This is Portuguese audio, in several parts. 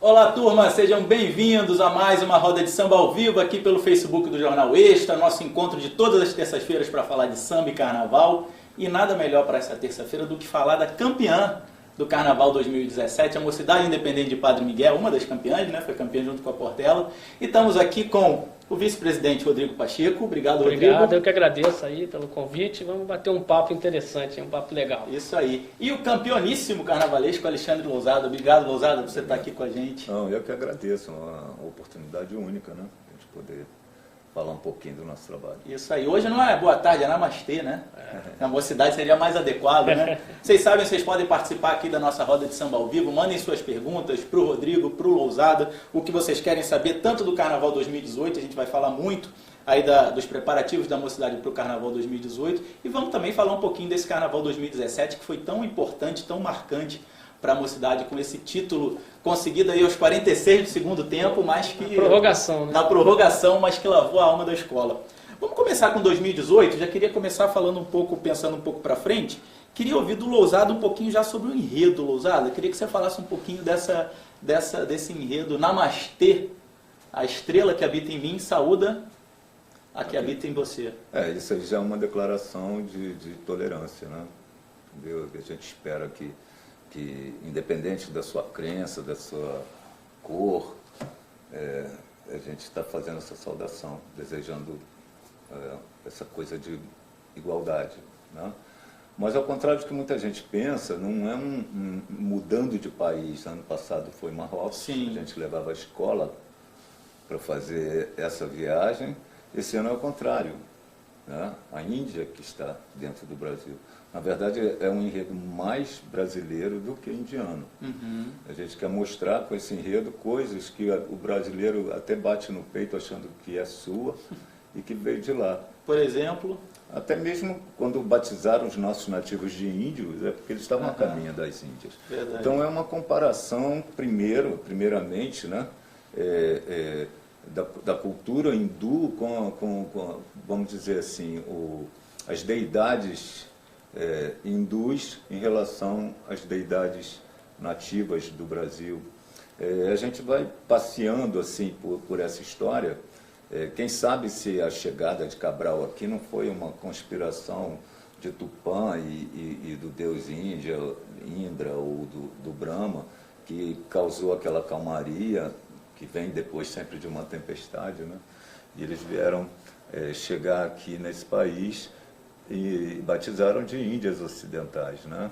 Olá, turma, sejam bem-vindos a mais uma roda de samba ao vivo aqui pelo Facebook do Jornal Extra, nosso encontro de todas as terças-feiras para falar de samba e carnaval. E nada melhor para essa terça-feira do que falar da campeã do Carnaval 2017, a Mocidade Independente de Padre Miguel, uma das campeãs, né? Foi campeã junto com a Portela. E estamos aqui com o vice-presidente Rodrigo Pacheco. Obrigado, Rodrigo. Obrigado, eu que agradeço aí pelo convite. Vamos bater um papo interessante, um papo legal. Isso aí. E o campeoníssimo carnavalesco Alexandre Lousada. Obrigado, Lousada, por você estar aqui com a gente. Não, eu que agradeço, uma oportunidade única, né? A gente poder falar um pouquinho do nosso trabalho. Isso aí. Hoje não é boa tarde, é namastê, né? Na Mocidade seria mais adequado, né? Vocês sabem, vocês podem participar aqui da nossa roda de samba ao vivo. Mandem suas perguntas para o Rodrigo, para o Lousada, o que vocês querem saber, tanto do Carnaval 2018, a gente vai falar muito aí dos preparativos da Mocidade para o Carnaval 2018, e vamos também falar um pouquinho desse Carnaval 2017, que foi tão importante, tão marcante para a Mocidade, com esse título conseguido aí aos 46 do segundo tempo, mas que... Na prorrogação, né? Na prorrogação, mas que lavou a alma da escola. Vamos começar com 2018, já queria começar falando um pouco, pensando um pouco para frente. Queria ouvir do Lousada um pouquinho já sobre o enredo, Lousada. Queria que você falasse um pouquinho desse enredo. Namastê, a estrela que habita em mim saúda a que habita em você. Isso aí já é uma declaração de tolerância, né? Entendeu? A gente espera que independente da sua crença, da sua cor, a gente está fazendo essa saudação, desejando essa coisa de igualdade, né? Mas ao contrário do que muita gente pensa, não é mudando de país. Ano passado foi Marrocos, Sim. A gente levava a escola para fazer essa viagem. Esse ano é o contrário, né? A Índia que está dentro do Brasil. Na verdade, é um enredo mais brasileiro do que indiano. Uhum. A gente quer mostrar com esse enredo coisas que o brasileiro até bate no peito achando que é sua e que veio de lá. Por exemplo? Até mesmo quando batizaram os nossos nativos de índios, é porque eles estavam a caminho das Índias. Verdade. Então é uma comparação, primeiramente, né, da cultura hindu com, vamos dizer assim, as deidades hindus em relação às deidades nativas do Brasil. A gente vai passeando assim por essa história. Quem sabe se a chegada de Cabral aqui não foi uma conspiração de Tupã e do deus Indra ou do Brahma, que causou aquela calmaria que vem depois sempre de uma tempestade, né? E eles vieram chegar aqui nesse país e batizaram de Índias ocidentais, né?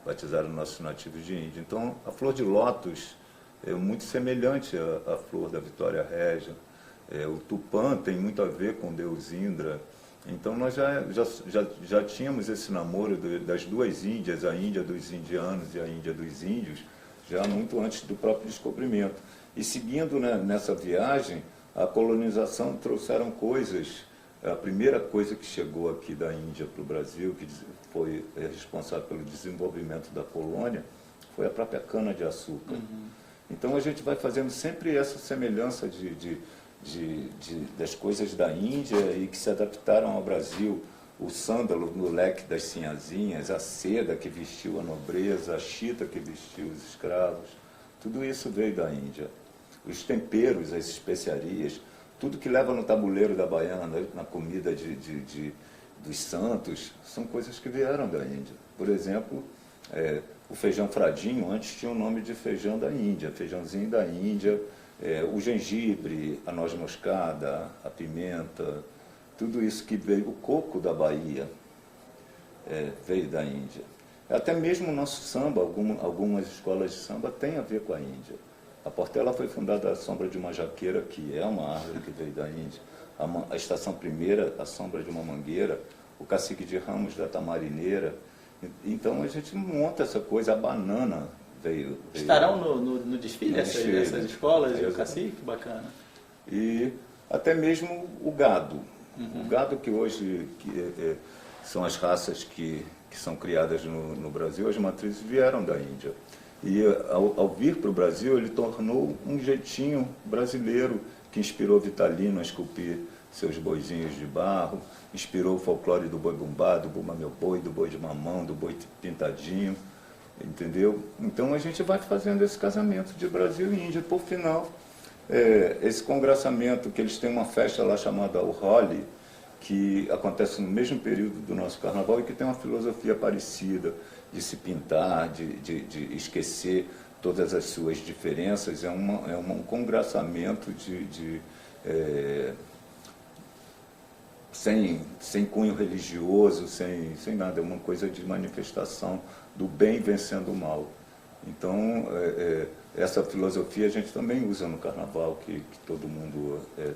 Batizaram nossos nativos de Índia. Então, a flor de lótus é muito semelhante à flor da Vitória Régia. O Tupã tem muito a ver com o deus Indra. Então, nós já tínhamos esse namoro das duas Índias, a Índia dos indianos e a Índia dos índios, já muito antes do próprio descobrimento. E seguindo, né, nessa viagem, a colonização trouxeram coisas. A primeira coisa que chegou aqui da Índia para o Brasil, que foi responsável pelo desenvolvimento da colônia, foi a própria cana-de-açúcar. Uhum. Então a gente vai fazendo sempre essa semelhança das coisas da Índia e que se adaptaram ao Brasil. O sândalo no leque das sinhazinhas, a seda que vestiu a nobreza, a chita que vestiu os escravos, tudo isso veio da Índia. Os temperos, as especiarias, tudo que leva no tabuleiro da baiana, na comida dos santos, são coisas que vieram da Índia. Por exemplo, o feijão fradinho antes tinha o nome de feijão da Índia, feijãozinho da Índia, o gengibre, a noz moscada, a pimenta, tudo isso que veio, o coco da Bahia, veio da Índia. Até mesmo o nosso samba, algumas escolas de samba têm a ver com a Índia. A Portela foi fundada à sombra de uma jaqueira, que é uma árvore que veio da Índia. A Estação Primeira, à sombra de uma mangueira. O Cacique de Ramos, da Tamarineira. Então a gente monta essa coisa. A banana veio. Estarão no desfile essas escolas e o cacique? Bacana. E até mesmo o gado. Uhum. O gado que hoje são as raças que são criadas no Brasil, as matrizes vieram da Índia. E ao vir para o Brasil, ele tornou um jeitinho brasileiro que inspirou Vitalino a esculpir seus boizinhos de barro, inspirou o folclore do boi bumbá, do bumba meu boi, do boi de mamão, do boi pintadinho. entendeu? Então a gente vai fazendo esse casamento de Brasil e Índia. Por final, esse congraçamento, que eles têm uma festa lá chamada o Holi, que acontece no mesmo período do nosso carnaval e que tem uma filosofia parecida, de se pintar, de esquecer todas as suas diferenças. É um congraçamento sem cunho religioso, sem nada, é uma coisa de manifestação do bem vencendo o mal. Então, essa filosofia a gente também usa no carnaval, que todo mundo é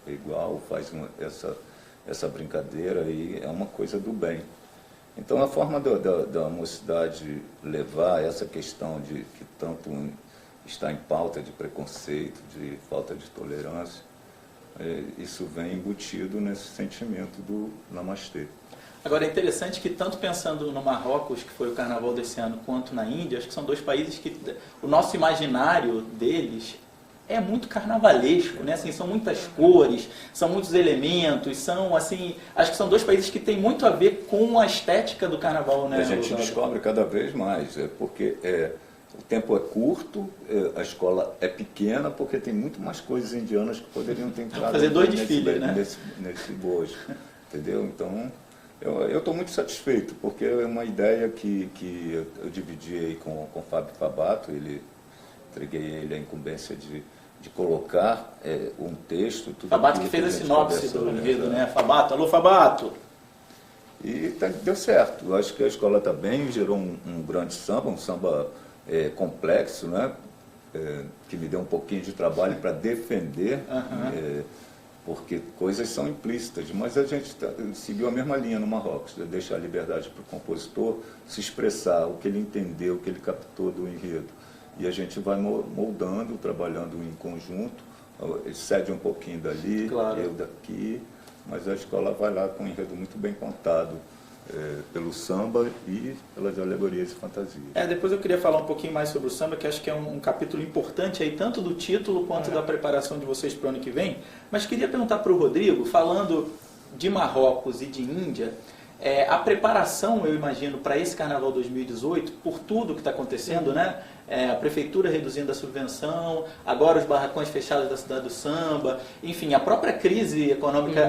igual, faz essa brincadeira e é uma coisa do bem. Então, a forma da mocidade levar essa questão que tanto está em pauta de preconceito, de falta de tolerância, isso vem embutido nesse sentimento do Namastê. Agora, é interessante que, tanto pensando no Marrocos, que foi o carnaval desse ano, quanto na Índia, acho que são dois países que o nosso imaginário deles é muito carnavalesco, né? Assim, são muitas cores, são muitos elementos, são, assim, acho que são dois países que têm muito a ver com a estética do carnaval, né? A gente descobre cada vez mais, porque o tempo é curto, a escola é pequena, porque tem muito mais coisas indianas que poderiam ter entrado fazer 2 desfiles, né? nesse bojo, entendeu? Então, eu estou muito satisfeito, porque é uma ideia que eu dividi aí com o Fábio Fabato. Entreguei a ele a incumbência de colocar um texto. Fabato que fez a sinopse do enredo, né? Fabato, alô Fabato! E deu certo. Eu acho que a escola está bem, gerou um grande samba, um samba complexo, né? Que me deu um pouquinho de trabalho para defender, porque coisas são implícitas, mas a gente seguiu a mesma linha no Marrocos, de deixar a liberdade para o compositor se expressar o que ele entendeu, o que ele captou do enredo. E a gente vai moldando, trabalhando em conjunto, ele cede um pouquinho dali, claro, eu daqui, mas a escola vai lá com um enredo muito bem contado, pelo samba e pelas alegorias e fantasias. Depois eu queria falar um pouquinho mais sobre o samba, que acho que é um capítulo importante aí, tanto do título quanto da preparação de vocês para o ano que vem. Mas queria perguntar para o Rodrigo, falando de Marrocos e de Índia, a preparação, eu imagino, para esse Carnaval 2018, por tudo que está acontecendo, né? A prefeitura reduzindo a subvenção, agora os barracões fechados da cidade do samba, enfim, a própria crise econômica,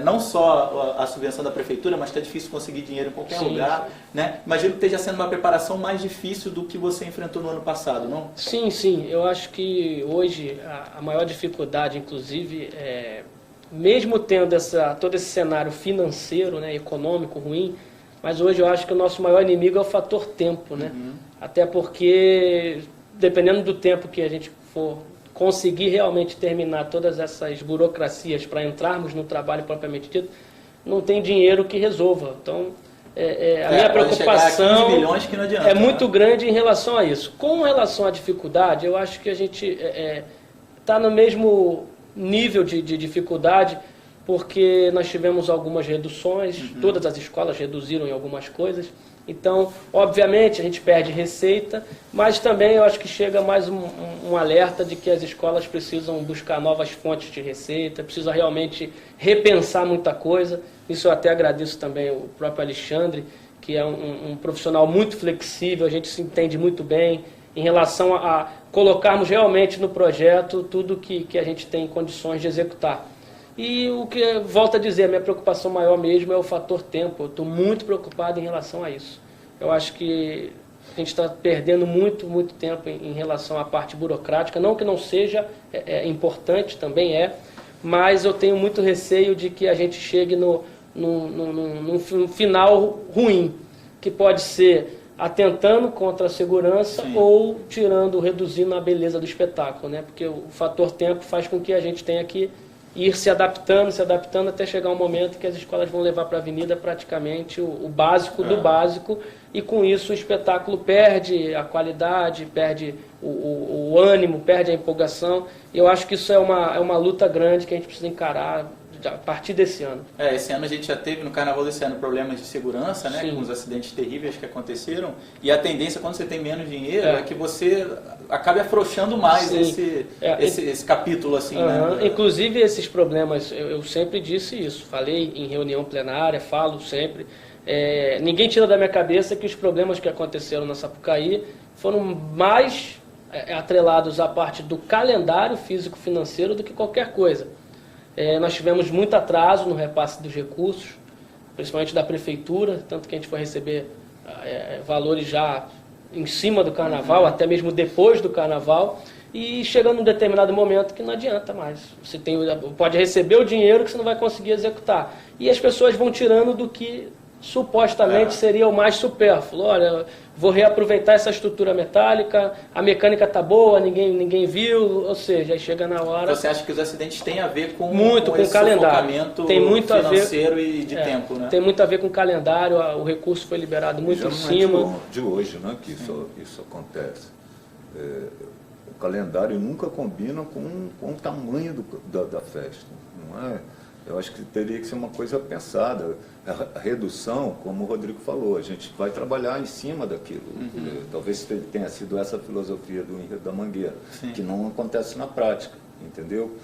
não só a subvenção da prefeitura, mas está difícil conseguir dinheiro em qualquer lugar, né? Imagino que esteja sendo uma preparação mais difícil do que você enfrentou no ano passado, não? Sim, eu acho que hoje a maior dificuldade, inclusive, mesmo tendo todo esse cenário financeiro, né, econômico ruim, mas hoje eu acho que o nosso maior inimigo é o fator tempo, né? Até porque, dependendo do tempo que a gente for conseguir realmente terminar todas essas burocracias para entrarmos no trabalho propriamente dito, não tem dinheiro que resolva. Então, a minha preocupação 15 milhões que não adianta, muito grande em relação a isso. Com relação à dificuldade, eu acho que a gente está no mesmo nível de dificuldade, porque nós tivemos algumas reduções, todas as escolas reduziram em algumas coisas. Então, obviamente, a gente perde receita, mas também eu acho que chega mais um alerta de que as escolas precisam buscar novas fontes de receita, precisam realmente repensar muita coisa. Isso eu até agradeço também o próprio Alexandre, que é um profissional muito flexível, a gente se entende muito bem em relação a colocarmos realmente no projeto tudo que a gente tem condições de executar. E o que, volto a dizer, a minha preocupação maior mesmo é o fator tempo. Eu estou muito preocupado em relação a isso. Eu acho que a gente está perdendo muito tempo em relação à parte burocrática. Não que não seja importante, também mas eu tenho muito receio de que a gente chegue num final ruim, que pode ser atentando contra a segurança, sim, ou reduzindo a beleza do espetáculo, né? Porque o fator tempo faz com que a gente tenha que ir se adaptando até chegar um momento que as escolas vão levar para a avenida praticamente o básico do básico, e com isso o espetáculo perde a qualidade, perde o ânimo, perde a empolgação. E eu acho que isso é uma luta grande que a gente precisa encarar a partir desse ano. Esse ano a gente já teve no carnaval desse ano problemas de segurança, né? Sim. Com os acidentes terríveis que aconteceram. E a tendência, quando você tem menos dinheiro, é que você acabe afrouxando mais esse capítulo, assim, né? Inclusive, esses problemas, eu sempre disse isso, falei em reunião plenária, falo sempre. Ninguém tira da minha cabeça que os problemas que aconteceram na Sapucaí foram mais atrelados à parte do calendário físico-financeiro do que qualquer coisa. Nós tivemos muito atraso no repasse dos recursos, principalmente da prefeitura, tanto que a gente foi receber valores já em cima do carnaval, até mesmo depois do carnaval, e chegando num determinado momento que não adianta mais. Você pode receber o dinheiro que você não vai conseguir executar. E as pessoas vão tirando do que supostamente seria o mais supérfluo. Olha, vou reaproveitar essa estrutura metálica, a mecânica tá boa, ninguém viu, ou seja, aí chega na hora... Você acha que os acidentes têm a ver com o calendário, tem muito financeiro a ver, e de tempo, né? Tem muito a ver com o calendário, o recurso foi liberado muito em cima. Não é de hoje, né, que isso acontece. O calendário nunca combina com o tamanho da festa, não é? Eu acho que teria que ser uma coisa pensada. A redução, como o Rodrigo falou, a gente vai trabalhar em cima daquilo. Talvez tenha sido essa a filosofia do Enredo da Mangueira, que não acontece na prática, entendeu?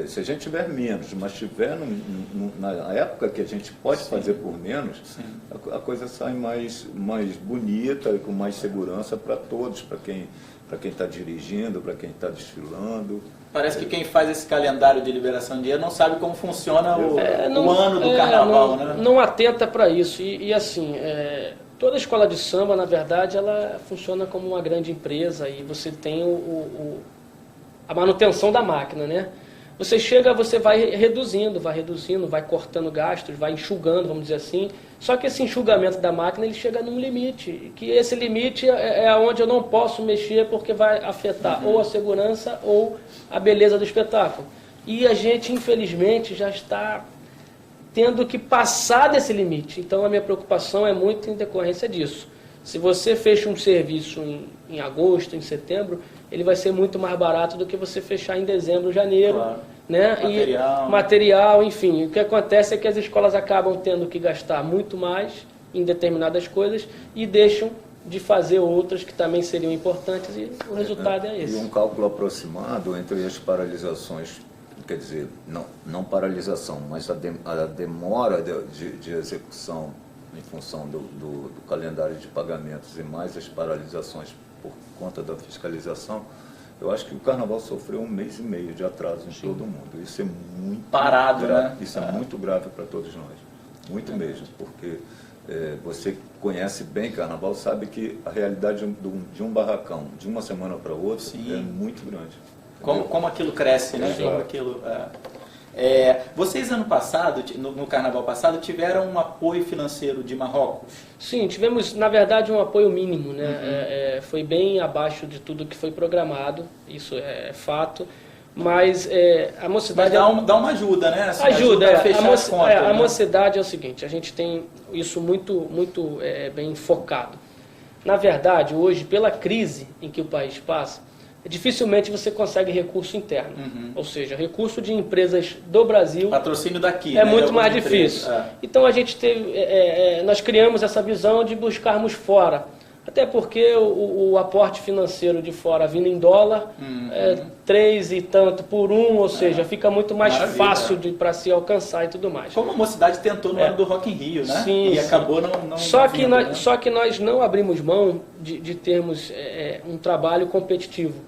Se a gente tiver menos, mas tiver na época que a gente pode fazer por menos, a coisa sai mais bonita e com mais segurança para todos, para quem está dirigindo, para quem está desfilando. Parece que quem faz esse calendário de liberação de dinheiro não sabe como funciona o ano do carnaval, né? Não atenta para isso. E assim, toda escola de samba, na verdade, ela funciona como uma grande empresa e você tem a manutenção da máquina, né? Você chega, você vai reduzindo, vai cortando gastos, vai enxugando, vamos dizer assim. Só que esse enxugamento da máquina, ele chega num limite, que esse limite é onde eu não posso mexer porque vai afetar ou a segurança ou a beleza do espetáculo. E a gente, infelizmente, já está tendo que passar desse limite. Então, a minha preocupação é muito em decorrência disso. Se você fecha um serviço em agosto, em setembro, ele vai ser muito mais barato do que você fechar em dezembro, janeiro. Claro. Né? Material, enfim. O que acontece é que as escolas acabam tendo que gastar muito mais em determinadas coisas e deixam de fazer outras que também seriam importantes e o resultado é esse. E um cálculo aproximado entre as paralisações, quer dizer, não paralisação, mas a demora de execução em função do calendário de pagamentos e mais as paralisações por conta da fiscalização, eu acho que o carnaval sofreu 1 mês e meio de atraso em todo mundo. Isso é muito parado, grave, né? Isso é muito grave para todos nós, muito mesmo, porque você conhece bem carnaval, sabe que a realidade de um barracão, de uma semana para outra, é muito grande. Como aquilo cresce, né? Como aquilo, vocês, ano passado, no carnaval passado, tiveram um apoio financeiro de Marrocos? Sim, tivemos, na verdade, um apoio mínimo, né? Foi bem abaixo de tudo que foi programado, isso é fato. Mas a mocidade... Mas dá uma ajuda, né? Assim, ajuda a fechar as contas, a mocidade é o seguinte, a gente tem isso muito bem focado. Na verdade, hoje, pela crise em que o país passa, dificilmente você consegue recurso interno. Ou seja, recurso de empresas do Brasil... Patrocínio daqui, é muito mais difícil. Então, a gente nós criamos essa visão de buscarmos fora. Até porque o aporte financeiro de fora vindo em dólar, 3 e tanto por 1, ou seja, fica muito mais fácil para se alcançar e tudo mais. Como a mocidade tentou no ano do Rock in Rio, né? Sim, e acabou não só que vindo, né? Só que nós não abrimos mão de termos um trabalho competitivo.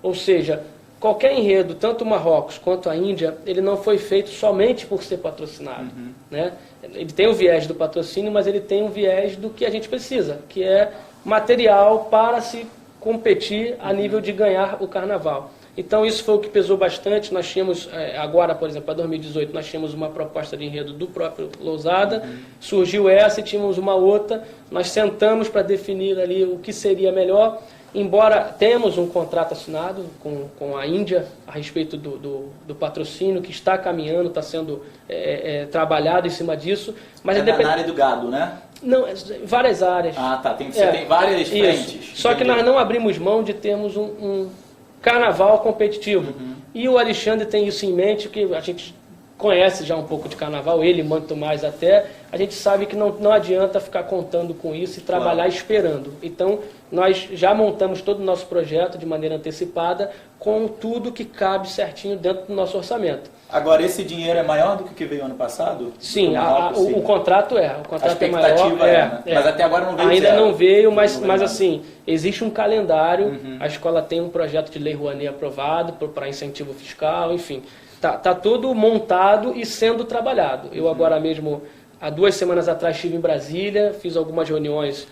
Ou seja, qualquer enredo, tanto o Marrocos quanto a Índia, ele não foi feito somente por ser patrocinado. Né? Ele tem o viés do patrocínio, mas ele tem um viés do que a gente precisa, que é material para se competir a nível de ganhar o carnaval. Então isso foi o que pesou bastante. Nós tínhamos, agora, por exemplo, para 2018, nós tínhamos uma proposta de enredo do próprio Lousada, surgiu essa e tínhamos uma outra, nós sentamos para definir ali o que seria melhor, embora temos um contrato assinado com a Índia a respeito do patrocínio, que está caminhando, está sendo trabalhado em cima disso. Mas na área do gado, né? Não, várias áreas. Ah, tá. Você tem várias frentes. Isso. Só que nós não abrimos mão de termos um carnaval competitivo. E o Alexandre tem isso em mente, que a gente conhece já um pouco de carnaval, ele muito mais até, a gente sabe que não adianta ficar contando com isso e trabalhar esperando. Então, nós já montamos todo o nosso projeto de maneira antecipada, com tudo que cabe certinho dentro do nosso orçamento. Agora, esse dinheiro é maior do que o que veio ano passado? Sim, o contrato é. O contrato a é maior. né? Mas até agora não veio ainda zero. não veio, mas assim, existe um calendário, a escola tem um projeto de Lei Rouanet aprovado para incentivo fiscal, enfim. Tá tudo montado e sendo trabalhado. Eu agora mesmo, há 2 semanas atrás, estive em Brasília, fiz algumas reuniões,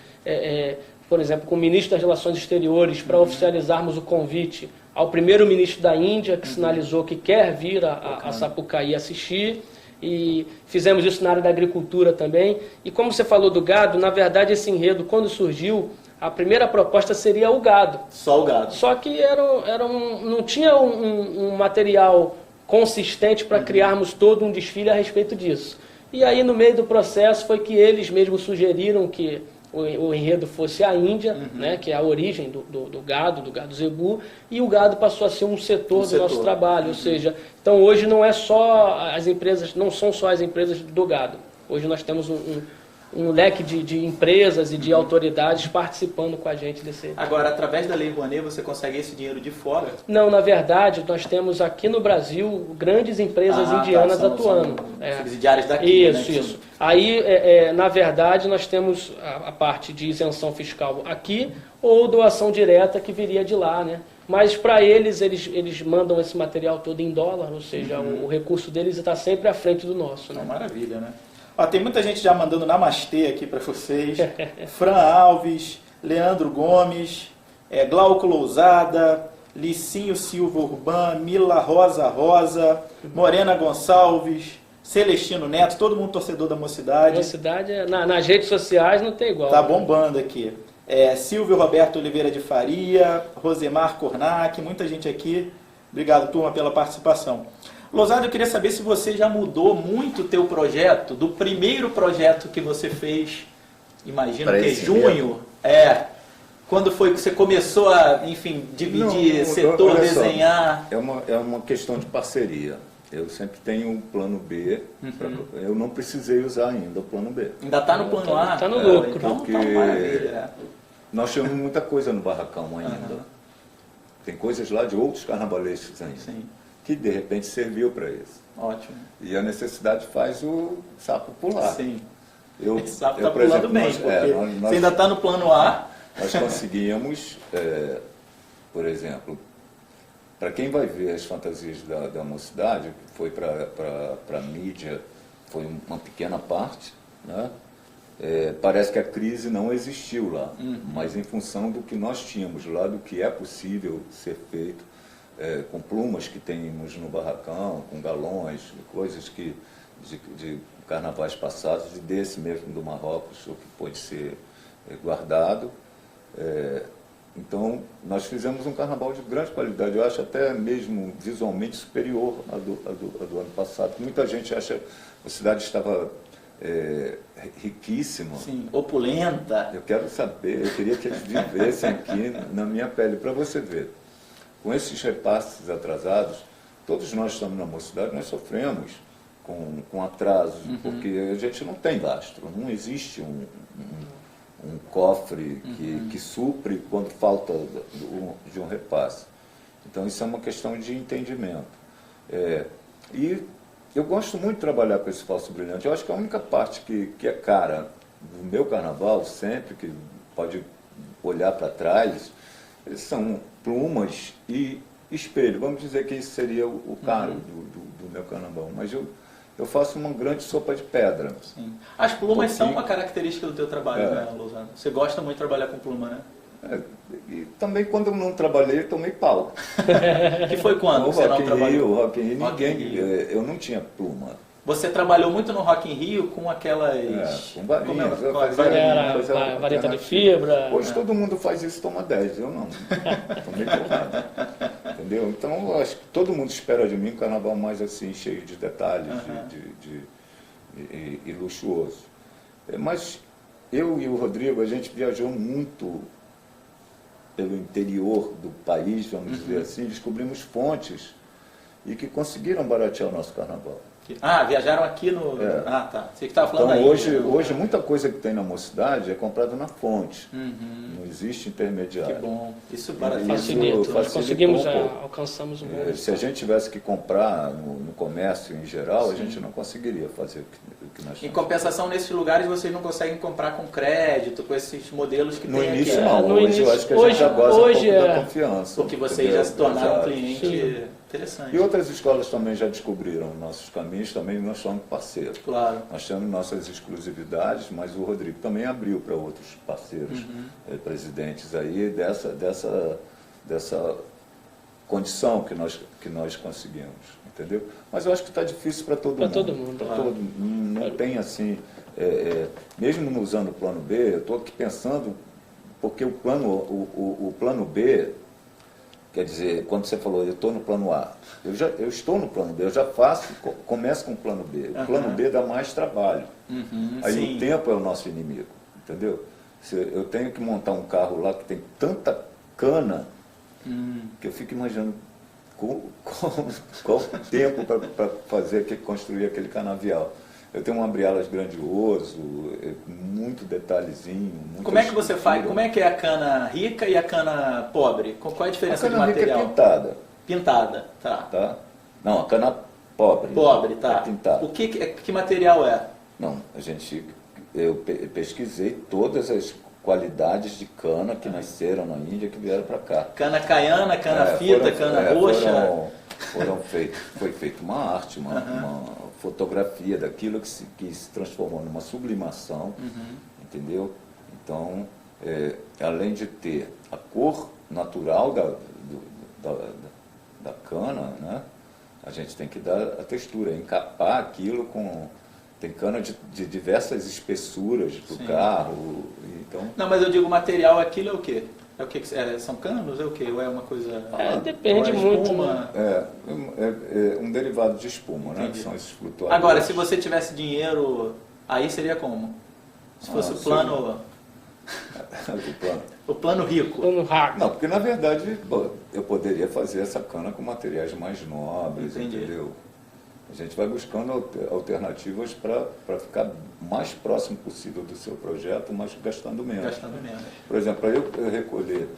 por exemplo, com o ministro das Relações Exteriores, para oficializarmos o convite ao primeiro-ministro da Índia, que sinalizou que quer vir a Sapucaí assistir, e fizemos isso na área da agricultura também. E como você falou do gado, na verdade esse enredo, quando surgiu, a primeira proposta seria o gado. Só o gado. Só que não tinha um material consistente para criarmos todo um desfile a respeito disso. E aí, no meio do processo, foi que eles mesmos sugeriram que o enredo fosse a Índia, né, que é a origem do gado zebu, e o gado passou a ser um setor do nosso trabalho. Ou seja, então hoje não é só as empresas, não são só as empresas do gado. Hoje nós temos um leque de empresas e de autoridades participando com a gente desse... Agora, através da Lei Rouanet, você consegue esse dinheiro de fora? Não, na verdade, nós temos aqui no Brasil grandes empresas indianas atuando. Subsidiárias daqui, isso, né? Isso. Aí, na verdade, nós temos a parte de isenção fiscal aqui ou doação direta que viria de lá, né? Mas para eles mandam esse material todo em dólar, ou seja, o recurso deles está sempre à frente do nosso. Né? Maravilha, né? Ó, tem muita gente já mandando namastê aqui para vocês. Fran Alves, Leandro Gomes, Glauco Lousada, Licinho Silva Urban, Mila Rosa, Morena Gonçalves, Celestino Neto, todo mundo torcedor da Mocidade. Mocidade, nas redes sociais não tem igual. Tá bombando aqui. Silvio Roberto Oliveira de Faria, Rosemar Cornac, muita gente aqui. Obrigado, turma, pela participação. Lousada, eu queria saber se você já mudou muito o teu projeto, do primeiro projeto que você fez, imagino que junho, quando foi que você começou a, enfim, dividir setor, desenhar? É uma questão de parceria. Eu sempre tenho um plano B, eu não precisei usar ainda o plano B. Ainda está no plano A? Está no lucro. Porque nós temos muita coisa no barracão ainda. Tem coisas lá de outros carnavalescos ainda. Sim. Que de repente serviu para isso. Ótimo. E a necessidade faz o sapo pular. Sim. O sapo está pulando bem, porque você ainda está no plano A. Nós conseguimos, por exemplo, para quem vai ver as fantasias da Mocidade, que foi para a mídia, foi uma pequena parte, né? Parece que a crise não existiu lá, mas em função do que nós tínhamos lá, do que é possível ser feito, com plumas que temos no barracão, com galões, coisas de carnavais passados, e desse mesmo do Marrocos, o que pode ser guardado. Então, nós fizemos um carnaval de grande qualidade, eu acho até mesmo visualmente superior ao do ano passado. Muita gente acha que a cidade estava riquíssima. Sim, opulenta. Eu quero saber, eu queria que eles vivessem aqui na minha pele, para você ver. Com esses repasses atrasados, todos nós estamos na Mocidade, nós sofremos com atrasos, porque a gente não tem lastro, não existe um cofre que supre quando falta de um repasse. Então isso é uma questão de entendimento. E eu gosto muito de trabalhar com esse falso brilhante. Eu acho que a única parte que é cara do meu carnaval, sempre que pode olhar para trás, são plumas e espelho. Vamos dizer que isso seria o caro do meu carnaval. Mas eu faço uma grande sopa de pedra. Sim. As plumas são uma característica do teu trabalho, né, Lousada? Você gosta muito de trabalhar com pluma, né? E também quando eu não trabalhei, eu tomei pau. Que foi quando você não trabalhou? O Rock in Rio, ninguém. Eu não tinha pluma. Você trabalhou muito no Rock in Rio com aquelas... com varinhas. Vareta de fibra. Hoje todo mundo faz isso, toma 10. Eu não. Tomei porrada. Entendeu? Então, eu acho que todo mundo espera de mim um carnaval mais assim, cheio de detalhes e luxuoso. Mas eu e o Rodrigo, a gente viajou muito pelo interior do país, vamos dizer assim, descobrimos fontes e que conseguiram baratear o nosso carnaval. Viajaram aqui no... É. Ah, tá. Você que estava falando Então, aí. hoje muita coisa que tem na mocidade é comprada na fonte. Uhum. Não existe intermediário. Que bom. Isso Facilita. Nós facilitou conseguimos, um pouco. alcançamos um bom Se a gente tivesse que comprar no comércio em geral, a gente não conseguiria fazer o que nós Em temos. compensação, nesses lugares vocês não conseguem comprar com crédito, com esses modelos que No tem início aqui. não, No hoje início- eu acho que a hoje- gente já goza um hoje pouco é. da confiança. Porque vocês entendeu? já se tornaram um Exato. cliente Sim. interessante. E outras escolas também já descobriram nossos caminhos, também nós somos parceiros. Claro. Nós temos nossas exclusividades, mas o Rodrigo também abriu para outros parceiros, presidentes aí, dessa condição que nós conseguimos, entendeu? Mas eu acho que está difícil para todo Pra mundo. todo mundo, Pra claro. não tem assim, mesmo usando o plano B, eu estou aqui pensando, porque o plano B, quer dizer, quando você falou, eu estou no plano A, eu estou no plano B, eu já começo com o plano B. O plano B dá mais trabalho. Aí sim. o tempo é o nosso inimigo, entendeu? Se eu tenho que montar um carro lá que tem tanta cana, que eu fico imaginando qual o tempo para construir aquele canavial. Eu tenho um abre-alas grandioso, muito detalhezinho. Como é que você faz? Como é que é a cana rica e a cana pobre? Qual é a A diferença de cana rica material? é pintada, Pintada, tá. tá? Não, a cana pobre. Pobre, tá. É pintada. Que material é? Não, eu pesquisei todas as qualidades de cana que nasceram na Índia que vieram para cá. Cana caiana, cana fita, cana roxa? Foi feita uma arte, uma fotografia daquilo que se transformou numa sublimação, entendeu? Então, além de ter a cor natural da cana, né, a gente tem que dar a textura, encapar aquilo com... Tem cana de diversas espessuras para o carro, então... Não, mas eu digo material, aquilo é o quê? É o que são canos? É o quê? Ou é uma coisa... Depende ou é muito. espuma? Né? É um derivado de espuma, né? Que são esses flutuadores. Agora, se você tivesse dinheiro, aí seria como? Se fosse o plano... O plano. O plano rico. Plano hack. Não, porque na verdade eu poderia fazer essa cana com materiais mais nobres, Entendi. entendeu? A gente vai buscando alternativas para ficar mais próximo possível do seu projeto, mas gastando menos. Gastando menos. Por exemplo, para eu recolher,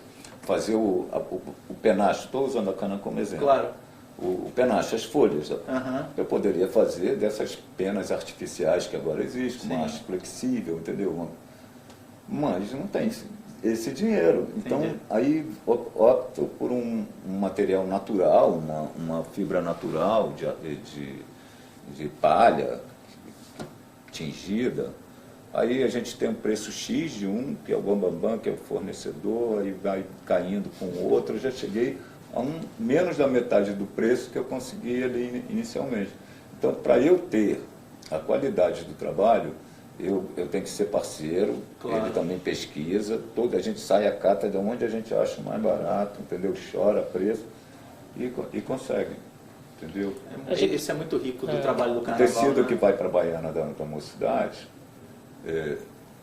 fazer o penacho, estou usando a cana como exemplo. Claro. O penacho, as folhas, Aham. eu poderia fazer dessas penas artificiais que agora existem, Sim. uma haste flexível, entendeu? Mas não tem esse dinheiro. Então, Entendi. aí opto por um material natural, uma fibra natural de palha tingida. Aí a gente tem um preço X de um, que é o Bambambam, que é o fornecedor, aí vai caindo com o outro. Eu já cheguei a menos da metade do preço que eu consegui ali inicialmente. Então, para eu ter a qualidade do trabalho, eu tenho que ser parceiro, Claro. ele também pesquisa, a gente sai a cata de onde a gente acha mais barato, entendeu? Chora preço e consegue, entendeu? Isso é muito rico do trabalho do O carnaval. tecido né? que vai para a Baiana da mocidade,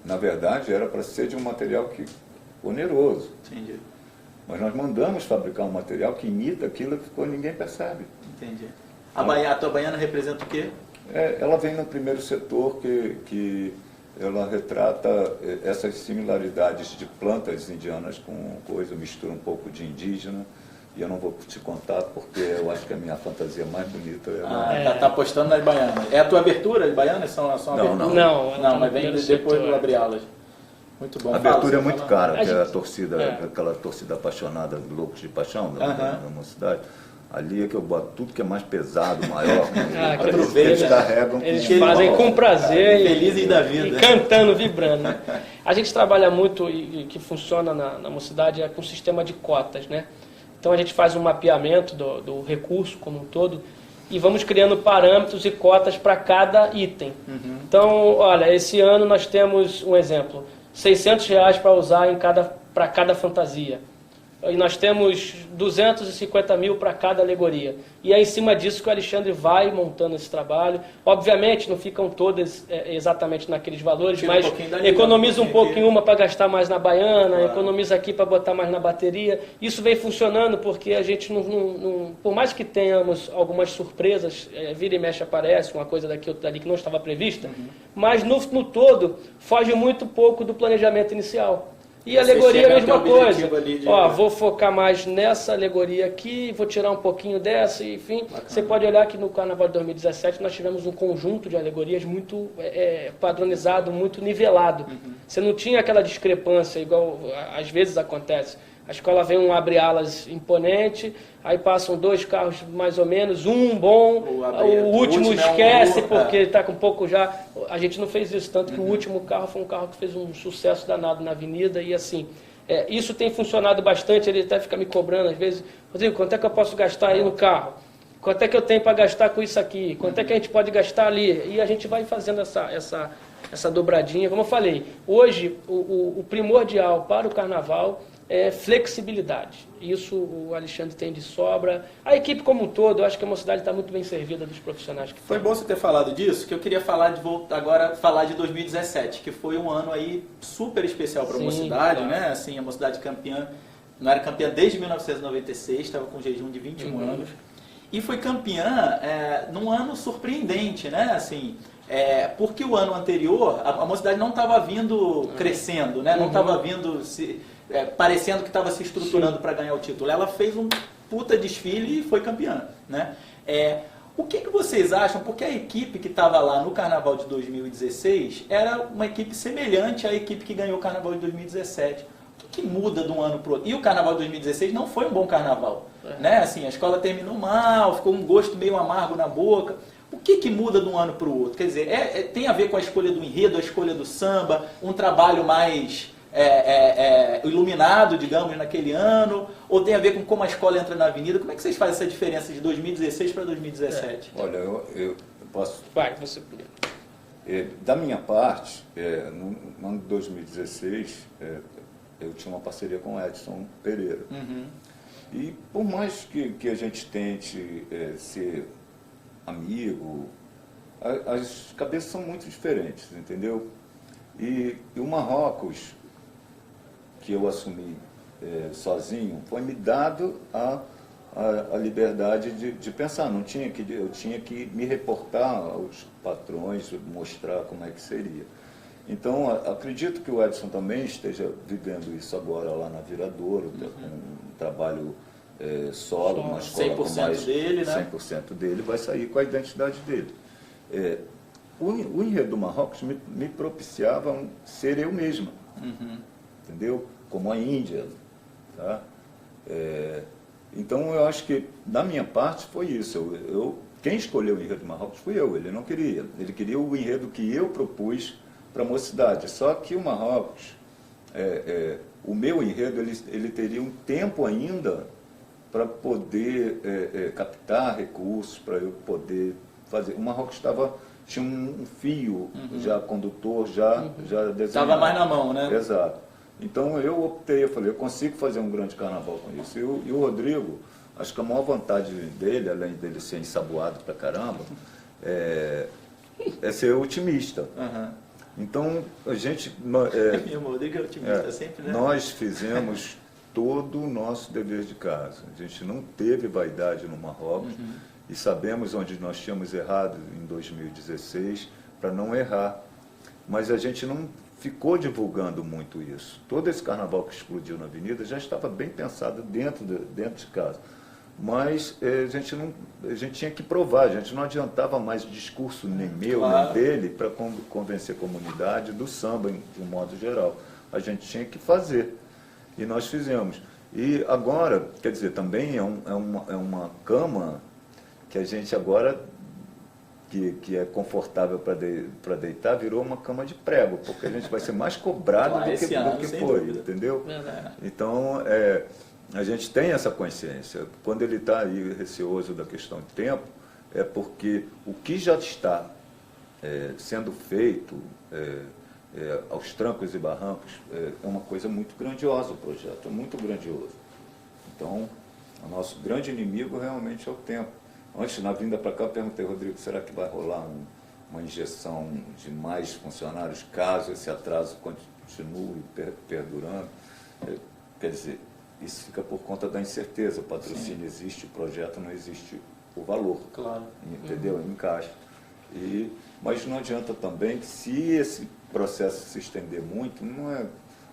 na verdade era para ser de um material oneroso, Entendi. mas nós mandamos fabricar um material que imita aquilo que ninguém percebe. Entendi. A tua baiana representa o quê? Ela vem no primeiro setor que ela retrata essas similaridades de plantas indianas com coisa, mistura um pouco de indígena, e eu não vou te contar porque eu acho que a minha fantasia mais bonita Tá apostando nas baianas. É a tua abertura de baianas? São Não, abertura? não. Não, ela tá no mas vem primeiro depois setor. do abre-alas. Muito bom. A abertura Fala, é muito fala. cara, que é a gente- torcida, aquela torcida apaixonada do Loucos de Paixão da mocidade. Ali é que eu boto tudo que é mais pesado, maior. Que aproveita. Eles carregam Eles com fazem com prazer Felizes da vida. e cantando, vibrando. Né? A gente trabalha muito e que funciona na mocidade com sistema de cotas, né? Então a gente faz um mapeamento do recurso como um todo e vamos criando parâmetros e cotas para cada item. Então, olha, esse ano nós temos um exemplo, R$600 para usar para cada fantasia. e nós temos 250 mil para cada alegoria. E é em cima disso que o Alexandre vai montando esse trabalho. Obviamente, não ficam todas exatamente naqueles valores, Tira mas economiza um pouco em uma para gastar mais na baiana, claro. Economiza aqui para botar mais na bateria. Isso vem funcionando porque a gente não por mais que tenhamos algumas surpresas, vira e mexe aparece uma coisa daqui, outra dali que não estava prevista, mas no todo foge muito pouco do planejamento inicial. E a alegoria é a mesma coisa. Vou focar mais nessa alegoria aqui, vou tirar um pouquinho dessa, enfim. Bacana. Você pode olhar que no Carnaval de 2017 nós tivemos um conjunto de alegorias muito padronizado, muito nivelado. Você não tinha aquela discrepância, igual às vezes acontece. A escola vem um abre-alas imponente, aí passam 2 carros mais ou menos, um bom, o último esquece porque está com pouco já. A gente não fez isso, tanto que o último carro foi um carro que fez um sucesso danado na avenida e assim. Isso tem funcionado bastante, ele até fica me cobrando às vezes, Rodrigo, quanto é que eu posso gastar aí no carro? Quanto é que eu tenho para gastar com isso aqui? Quanto é que a gente pode gastar ali? E a gente vai fazendo essa dobradinha. Como eu falei, hoje o primordial para o carnaval é flexibilidade. Isso o Alexandre tem de sobra. A equipe como um todo, eu acho que a Mocidade está muito bem servida dos profissionais que Foi bom você ter falado disso, que eu queria falar de 2017, que foi um ano aí super especial para a Mocidade, claro. Né? Assim, a Mocidade campeã, não era campeã desde 1996, estava com jejum de 21 anos. E foi campeã num ano surpreendente, né? Assim, porque o ano anterior, a Mocidade não estava vindo crescendo, né? Não estava vindo parecendo que estava se estruturando para ganhar o título. Ela fez um puta desfile e foi campeã, né? O que vocês acham? Porque a equipe que estava lá no Carnaval de 2016 era uma equipe semelhante à equipe que ganhou o Carnaval de 2017. O que muda de um ano para o outro? E o Carnaval de 2016 não foi um bom Carnaval, né? Assim, a escola terminou mal, ficou um gosto meio amargo na boca. O que muda de um ano para o outro? Quer dizer, tem a ver com a escolha do enredo, a escolha do samba, um trabalho mais iluminado, digamos, naquele ano, ou tem a ver com como a escola entra na avenida? Como é que vocês fazem essa diferença de 2016 para 2017? Olha, eu posso... Vai, você primeiro. Da minha parte, no ano de 2016, eu tinha uma parceria com o Edson Pereira. E por mais que a gente tente ser amigo, as cabeças são muito diferentes, entendeu? E o Marrocos, que eu assumi sozinho, foi me dado a liberdade de pensar. Eu tinha que me reportar aos patrões, mostrar como é que seria. Então, acredito que o Edson também esteja vivendo isso agora lá na Viradouro, com um trabalho solo, uma escola 100% com mais dele, né? 100% dele, vai sair com a identidade dele. O enredo do Marrocos me propiciava ser eu mesma, entendeu? Como a Índia, tá? Então eu acho que da minha parte foi isso. Quem escolheu o enredo do Marrocos fui eu. Ele não queria. Ele queria o enredo que eu propus para a Mocidade. Só que o Marrocos, o meu enredo, ele teria um tempo ainda para poder captar recursos, para eu poder fazer. O Marrocos tinha um fio já condutor, já desenhado. Estava mais na mão, né? Exato. Então eu optei, eu falei, eu consigo fazer um grande carnaval com isso. E o Rodrigo, acho que a maior vantagem dele, além dele ser ensaboado pra caramba, é ser otimista. Então a gente... Meu Rodrigo é otimista sempre, né? Nós fizemos todo o nosso dever de casa. A gente não teve vaidade no Marrocos e sabemos onde nós tínhamos errado em 2016 para não errar. Mas a gente não ficou divulgando muito isso. Todo esse carnaval que explodiu na avenida já estava bem pensado dentro de casa. Mas a gente tinha que provar, a gente não adiantava mais discurso nem meu, nem dele, para convencer a comunidade do samba, de um modo geral. A gente tinha que fazer. E nós fizemos. E agora, quer dizer, também é uma cama que a gente agora, que é confortável para deitar, virou uma cama de prego, porque a gente vai ser mais cobrado do que foi, dúvida. Entendeu? Então, a gente tem essa consciência. Quando ele está aí receoso da questão de tempo, é porque o que já está sendo feito aos trancos e barrancos é uma coisa muito grandiosa, o projeto, é muito grandioso. Então, o nosso grande inimigo realmente é o tempo. Antes, na vinda para cá, eu perguntei, Rodrigo, será que vai rolar uma injeção de mais funcionários caso esse atraso continue perdurando? Quer dizer, isso fica por conta da incerteza. O patrocínio existe, o projeto não existe, o valor. Claro. Entendeu? Encaixa. Mas não adianta também que, se esse processo se estender muito, não é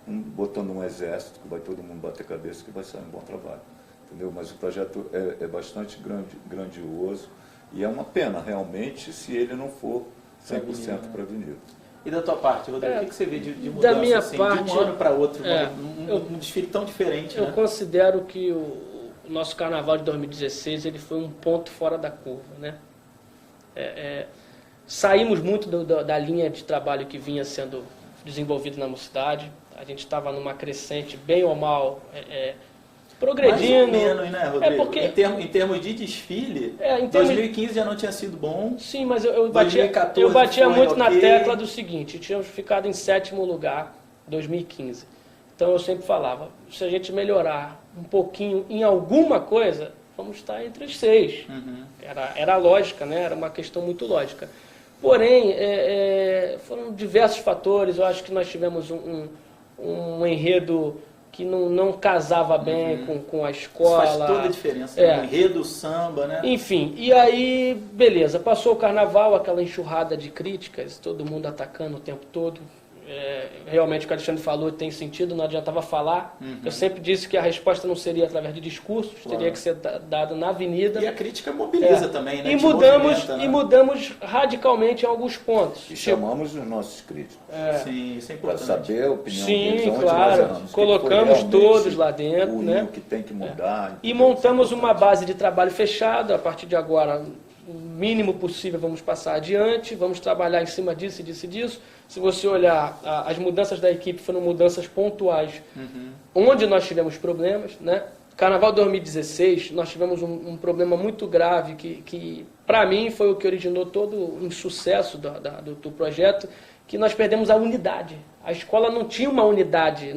botando um exército que vai todo mundo bater cabeça que vai sair um bom trabalho. Entendeu? Mas o projeto é bastante grandioso e é uma pena, realmente, se ele não for 100% para a Avenida. E da tua parte, Rodrigo, o que você vê de mudança da minha assim, parte, de um ano para outro, um eu desfile tão diferente? Eu né? considero que o nosso Carnaval de 2016 ele foi um ponto fora da curva, né? Saímos muito da linha de trabalho que vinha sendo desenvolvida na Mocidade. A gente estava numa crescente, bem ou mal, progredindo. Mais ou menos, né, Rodrigo? Porque, em termos de desfile, 2015 já não tinha sido bom. Sim, mas eu batia muito na tecla do seguinte: tínhamos ficado em 7º lugar em 2015. Então eu sempre falava, se a gente melhorar um pouquinho em alguma coisa, vamos estar entre os 6. Uhum. Era a lógica, né? Era uma questão muito lógica. Porém, foram diversos fatores. Eu acho que nós tivemos um enredo que não casava bem com a escola. Isso faz toda a diferença. O enredo, o samba, né? Enfim, e aí, beleza, passou o Carnaval, aquela enxurrada de críticas, todo mundo atacando o tempo todo. Realmente o que o Alexandre falou tem sentido, não adiantava falar. Eu sempre disse que a resposta não seria através de discursos, teria que ser dada na avenida. E a crítica mobiliza também, né? E mudamos radicalmente em alguns pontos. E chamamos os nossos críticos. Sim, isso é Para importante. saber a opinião deles, Sim, onde claro. nós erramos, Colocamos todos lá dentro, né? O que tem que mudar. E montamos uma base de trabalho fechada. A partir de agora, o mínimo possível vamos passar adiante, vamos trabalhar em cima disso e disso e disso. Se você olhar, as mudanças da equipe foram mudanças pontuais, onde nós tivemos problemas, né? Carnaval 2016, nós tivemos um problema muito grave que para mim, foi o que originou todo o insucesso do projeto, que nós perdemos a unidade. A escola não tinha uma unidade,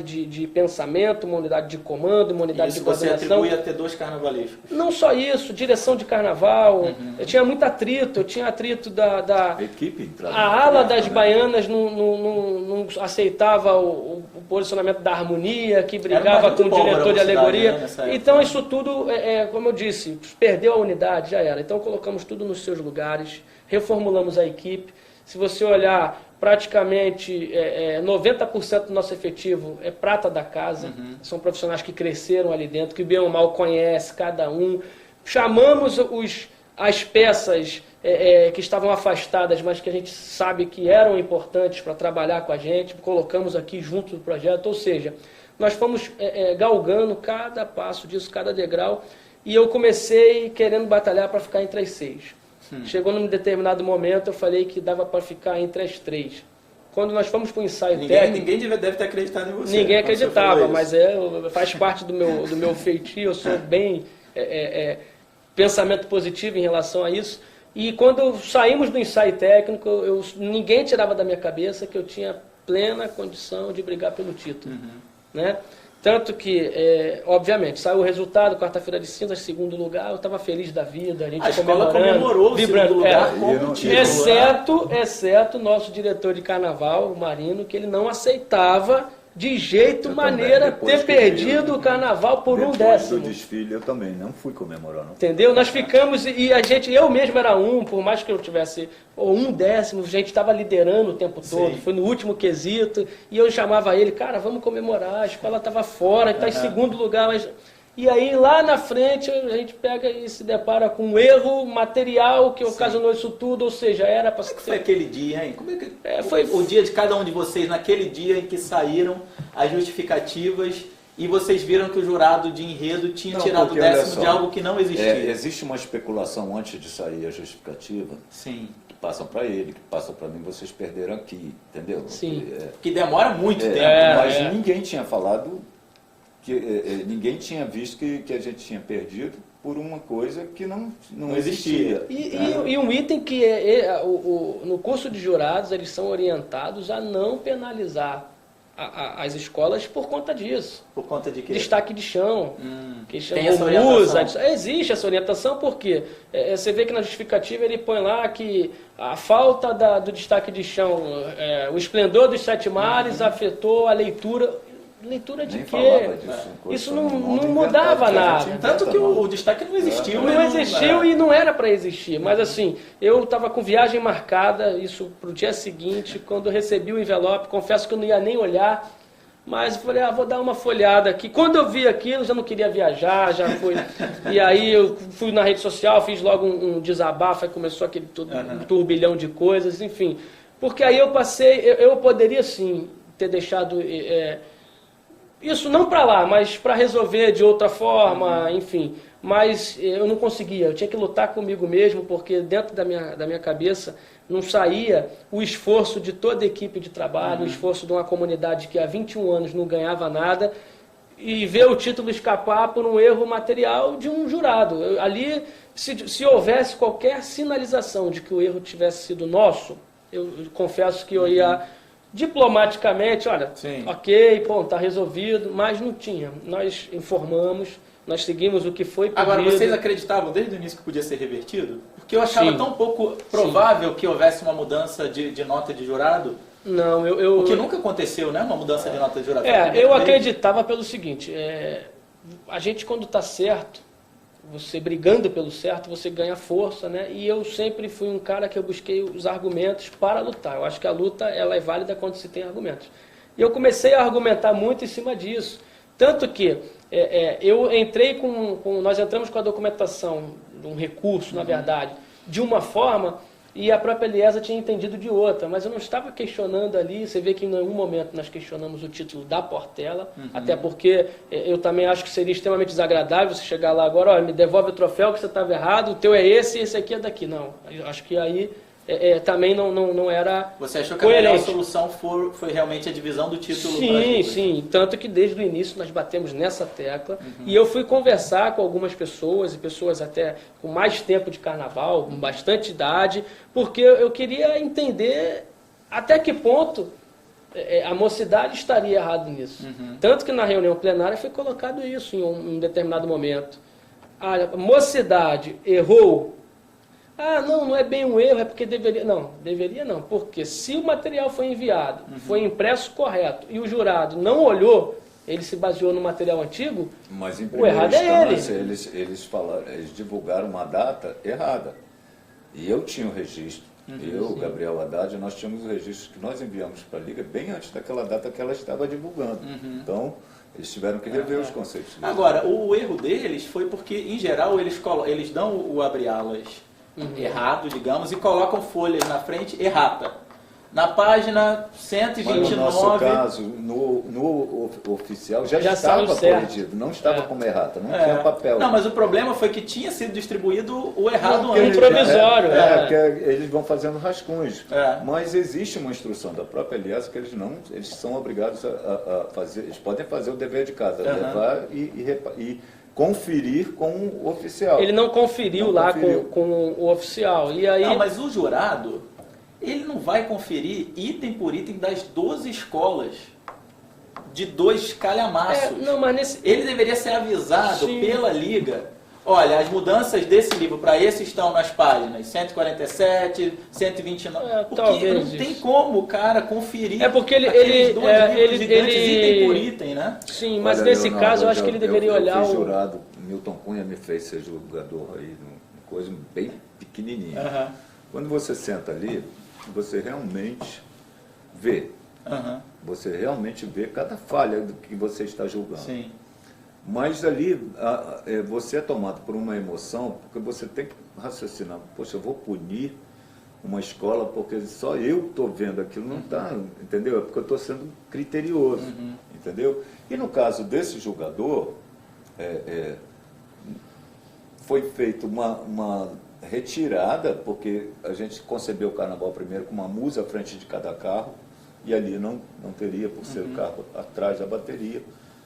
de pensamento, uma unidade de comando, uma unidade de coordenação. Você atribui a ter 2 carnavalescos. Não só isso, direção de carnaval, eu tinha muito atrito, da equipe. A ala das baianas não aceitava o posicionamento da harmonia, que brigava com o diretor de alegoria. Então isso tudo, como eu disse, perdeu a unidade, já era. Então colocamos tudo nos seus lugares, reformulamos a equipe. Se você olhar, praticamente 90% do nosso efetivo é prata da casa. São profissionais que cresceram ali dentro, que bem ou mal conhece cada um. Chamamos as peças que estavam afastadas, mas que a gente sabe que eram importantes para trabalhar com a gente, colocamos aqui junto do projeto. Ou seja, nós fomos galgando cada passo disso, cada degrau, e eu comecei querendo batalhar para ficar entre as 6. Chegou num determinado momento, eu falei que dava para ficar entre as 3. Quando nós fomos para o ensaio técnico... Ninguém deve ter acreditado em você. Ninguém acreditava, mas faz parte do meu feitio, eu sou bem... pensamento positivo em relação a isso. E quando saímos do ensaio técnico, ninguém tirava da minha cabeça que eu tinha plena condição de brigar pelo título. Né? Tanto que, obviamente, saiu o resultado, quarta-feira de cinzas, 2º lugar, eu estava feliz da vida, a gente comemorou o 2º lugar como título. Exceto o nosso diretor de carnaval, o Marino, que ele não aceitava de jeito, maneira, ter perdido o carnaval por 1 décimo. Depois do desfile, eu também não fui comemorar. Não. Entendeu? Nós ficamos, e eu mesmo era por mais que eu tivesse 1 décimo, a gente estava liderando o tempo todo, foi no último quesito, e eu chamava ele, cara, vamos comemorar, a escola estava fora, está em 2º lugar, mas... E aí, lá na frente, a gente pega e se depara com um erro material que ocasionou isso tudo, ou seja, era para... Como é que foi aquele dia, hein? Como é que foi o dia de cada um de vocês, naquele dia em que saíram as justificativas e vocês viram que o jurado de enredo tinha tirado o décimo de algo que não existia? Existe uma especulação antes de sair a justificativa. Sim. Que passam para ele, que passam para mim, vocês perderam aqui, entendeu? Sim. Que demora muito tempo. Mas ninguém tinha falado... ninguém tinha visto que a gente tinha perdido por uma coisa que não existia. E um item que no curso de jurados eles são orientados a não penalizar as escolas por conta disso. Por conta de quê? Destaque de chão, que Tem essa chama musa. orientação? Existe essa orientação porque você vê que na justificativa ele põe lá que a falta do destaque de chão, o esplendor dos sete mares afetou a leitura. Leitura de Nem quê? falava disso, Isso coisa, não um nome mudava inventado, nada. a gente Tanto que inventa o destaque não existiu. Não existiu e não era para existir. Mas assim, eu estava com viagem marcada, isso para o dia seguinte, quando eu recebi o envelope, confesso que eu não ia nem olhar, mas eu falei, vou dar uma folhada aqui. Quando eu vi aquilo, já não queria viajar, já fui. E aí eu fui na rede social, fiz logo um desabafo, aí começou aquele um turbilhão de coisas, enfim. Porque aí eu passei, eu poderia sim ter deixado... isso não para lá, mas para resolver de outra forma, enfim. Mas eu não conseguia, eu tinha que lutar comigo mesmo, porque dentro da minha cabeça não saía o esforço de toda a equipe de trabalho, o esforço de uma comunidade que há 21 anos não ganhava nada, e ver o título escapar por um erro material de um jurado. Ali, se houvesse qualquer sinalização de que o erro tivesse sido nosso, eu confesso que eu ia... diplomaticamente, olha, Sim. ok, bom, está resolvido, mas não tinha. Nós informamos, nós seguimos o que foi pedido. Agora, vocês acreditavam desde o início que podia ser revertido? Porque eu achava Sim. tão pouco provável que houvesse uma mudança de nota de jurado, Não, o que nunca aconteceu, né? Uma mudança de nota de jurado. eu acreditava pelo seguinte, a gente quando está certo, você brigando pelo certo, você ganha força, né? E eu sempre fui um cara que eu busquei os argumentos para lutar. Eu acho que a luta ela é válida quando se tem argumentos. E eu comecei a argumentar muito em cima disso. Tanto que eu entrei nós entramos com a documentação de um recurso, na verdade, de uma forma e a própria Eliesa tinha entendido de outra. Mas eu não estava questionando ali, você vê que em nenhum momento nós questionamos o título da Portela, até porque eu também acho que seria extremamente desagradável você chegar lá agora, olha, me devolve o troféu que você estava errado, o teu é esse e esse aqui é daqui. Não, eu acho que aí também não era Você achou que coerente. a melhor solução foi realmente a divisão do título? Sim, sim. Tanto que desde o início nós batemos nessa tecla. E eu fui conversar com algumas pessoas, e pessoas até com mais tempo de carnaval, com bastante idade, porque eu queria entender até que ponto a mocidade estaria errada nisso. Tanto que na reunião plenária foi colocado isso em um determinado momento. A mocidade errou. Não é bem um erro, é porque deveria... Não, deveria não, porque se o material foi enviado, foi impresso correto, e o jurado não olhou, ele se baseou no material antigo, Mas em o errado é ele. Eles divulgaram uma data errada. E eu tinha o registro, o Gabriel Haddad, nós tínhamos o registro que nós enviamos para a Liga bem antes daquela data que ela estava divulgando. Então, eles tiveram que rever os conceitos. Agora, o erro deles foi porque, em geral, eles dão o abre-alas errado, digamos, e colocam folhas na frente errata. Na página 129... Mas no nosso caso, no oficial, já estava corrigido, não estava como errata, não tinha papel. Não, mas o problema foi que tinha sido distribuído o errado antes. Provisório. Que eles vão fazendo rascunhos. Mas existe uma instrução da própria Eliesa que eles são obrigados a fazer, eles podem fazer o dever de casa, levar e conferir com o oficial. Ele não conferiu com o oficial. E aí... Não, mas o jurado, ele não vai conferir item por item das 12 escolas de 2 calhamaços. Ele deveria ser avisado pela Liga. Olha, as mudanças desse livro para esse estão nas páginas 147, 129. Porque não tem como o cara conferir. Porque ele item por item, né? Sim, mas olha, nesse caso eu acho que ele deveria olhar o jurado. Milton Cunha me fez ser julgador aí, uma coisa bem pequenininha. Quando você senta ali, você realmente vê. Você realmente vê cada falha do que você está julgando. Sim. Mas ali você é tomado por uma emoção, porque você tem que raciocinar, poxa, eu vou punir uma escola porque só eu estou vendo aquilo, não está, entendeu? É porque eu estou sendo criterioso, entendeu? E no caso desse julgador, foi feita uma retirada, porque a gente concebeu o carnaval primeiro com uma musa à frente de cada carro, e ali não teria, por ser o carro atrás da bateria,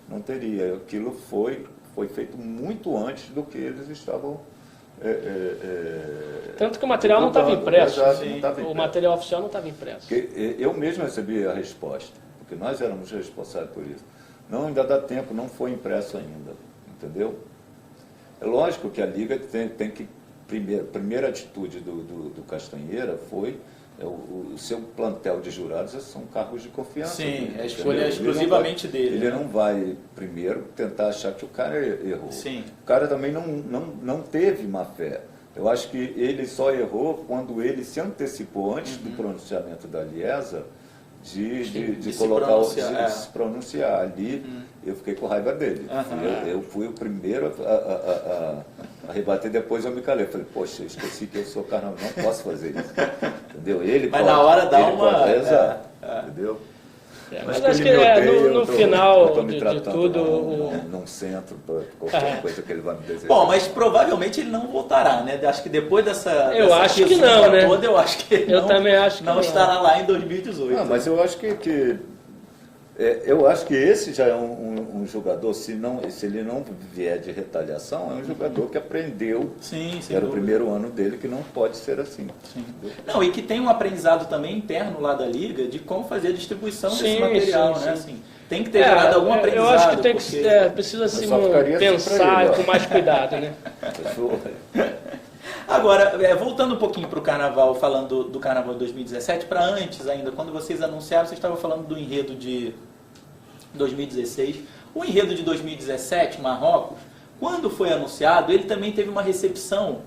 não teria. Aquilo foi feito muito antes do que eles estavam... Tanto que o material não estava impresso. Exato, não estava impresso. O material oficial não estava impresso. Eu mesmo recebi a resposta. porque nós éramos responsáveis por isso. Não, ainda dá tempo, não foi impresso ainda, entendeu? É lógico que a Liga tem que, primeira atitude do Castanheira foi, o seu plantel de jurados são cargos de confiança. Sim, dele, a escolha é exclusivamente dele. Ele não vai, primeiro, tentar achar que o cara errou. Sim. O cara também não teve má fé. Eu acho que ele só errou quando ele se antecipou, antes do pronunciamento da Liesa, de colocar se pronunciar. Ali eu fiquei com raiva dele. Eu fui o primeiro a rebater, depois eu me calei. Eu falei, poxa, eu esqueci que eu sou carnaval, não posso fazer isso. Entendeu? Mas na hora dá uma... Exato. Entendeu? Mas acho que no final de tudo... Num centro, qualquer coisa que ele vai me desejar. Bom, mas provavelmente ele não voltará, né? Acho que depois dessa acho que não, né? toda, eu acho que ele também acho que não estará lá em 2018. Não, mas eu acho eu acho que esse já é um jogador, se ele não vier de retaliação, é um jogador que aprendeu, era o primeiro ano dele, que não pode ser assim. Não, e que tem um aprendizado também interno lá da Liga de como fazer a distribuição desse material, né? Assim, tem que ter gerado algum aprendizado. Eu acho que tem que precisa se pensar com mais cuidado, né? Agora, voltando um pouquinho para o Carnaval, falando do Carnaval de 2017, para antes ainda, quando vocês anunciaram, vocês estavam falando do enredo de 2016. O enredo de 2017, Marrocos, quando foi anunciado, ele também teve uma recepção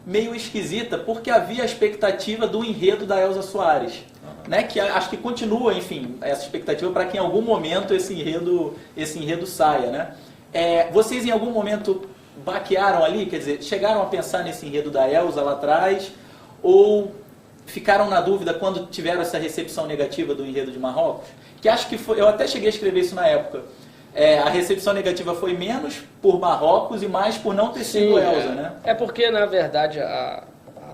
meio esquisita, porque havia a expectativa do enredo da Elza Soares, né? Que acho que continua, enfim, essa expectativa para que em algum momento esse enredo saia, né? Vocês em algum momento baquearam ali, quer dizer, chegaram a pensar nesse enredo da Elza lá atrás, ou ficaram na dúvida quando tiveram essa recepção negativa do enredo de Marrocos? Que acho que foi, eu até cheguei a escrever isso na época, a recepção negativa foi menos por Marrocos e mais por não ter sido Elza, né? É porque, na verdade, a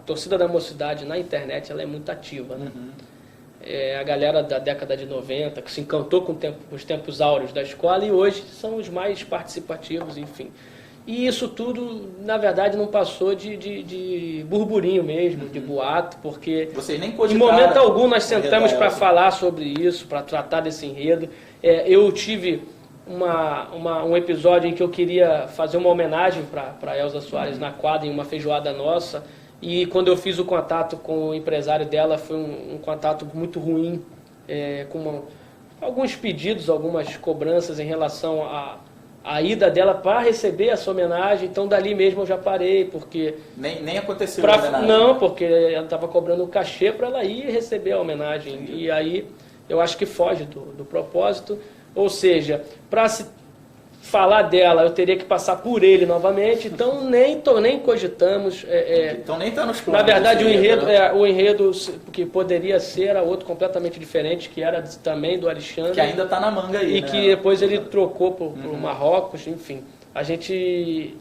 torcida da Mocidade na internet ela é muito ativa, né? A galera da década de 90, que se encantou com os tempos áureos da escola, e hoje são os mais participativos, enfim. E isso tudo, na verdade, não passou de burburinho mesmo, de boato, porque vocês nem em momento algum nós sentamos para falar sobre isso, para tratar desse enredo. Eu tive um episódio em que eu queria fazer uma homenagem para Elza Soares na quadra, em uma feijoada nossa, e quando eu fiz o contato com o empresário dela, foi um contato muito ruim, com alguns pedidos, algumas cobranças em relação a ida dela para receber essa homenagem. Então dali mesmo eu já parei, porque... Nem aconteceu a homenagem? Não, porque ela estava cobrando o cachê para ela ir receber a homenagem. Entendi. E aí eu acho que foge do propósito. Ou seja, para se falar dela eu teria que passar por ele novamente, então nem cogitamos. Então nem está nos planos. Na verdade o enredo que poderia ser era outro completamente diferente, que era também do Alexandre. Que ainda está na manga aí, e né? que depois ele trocou por Marrocos, enfim.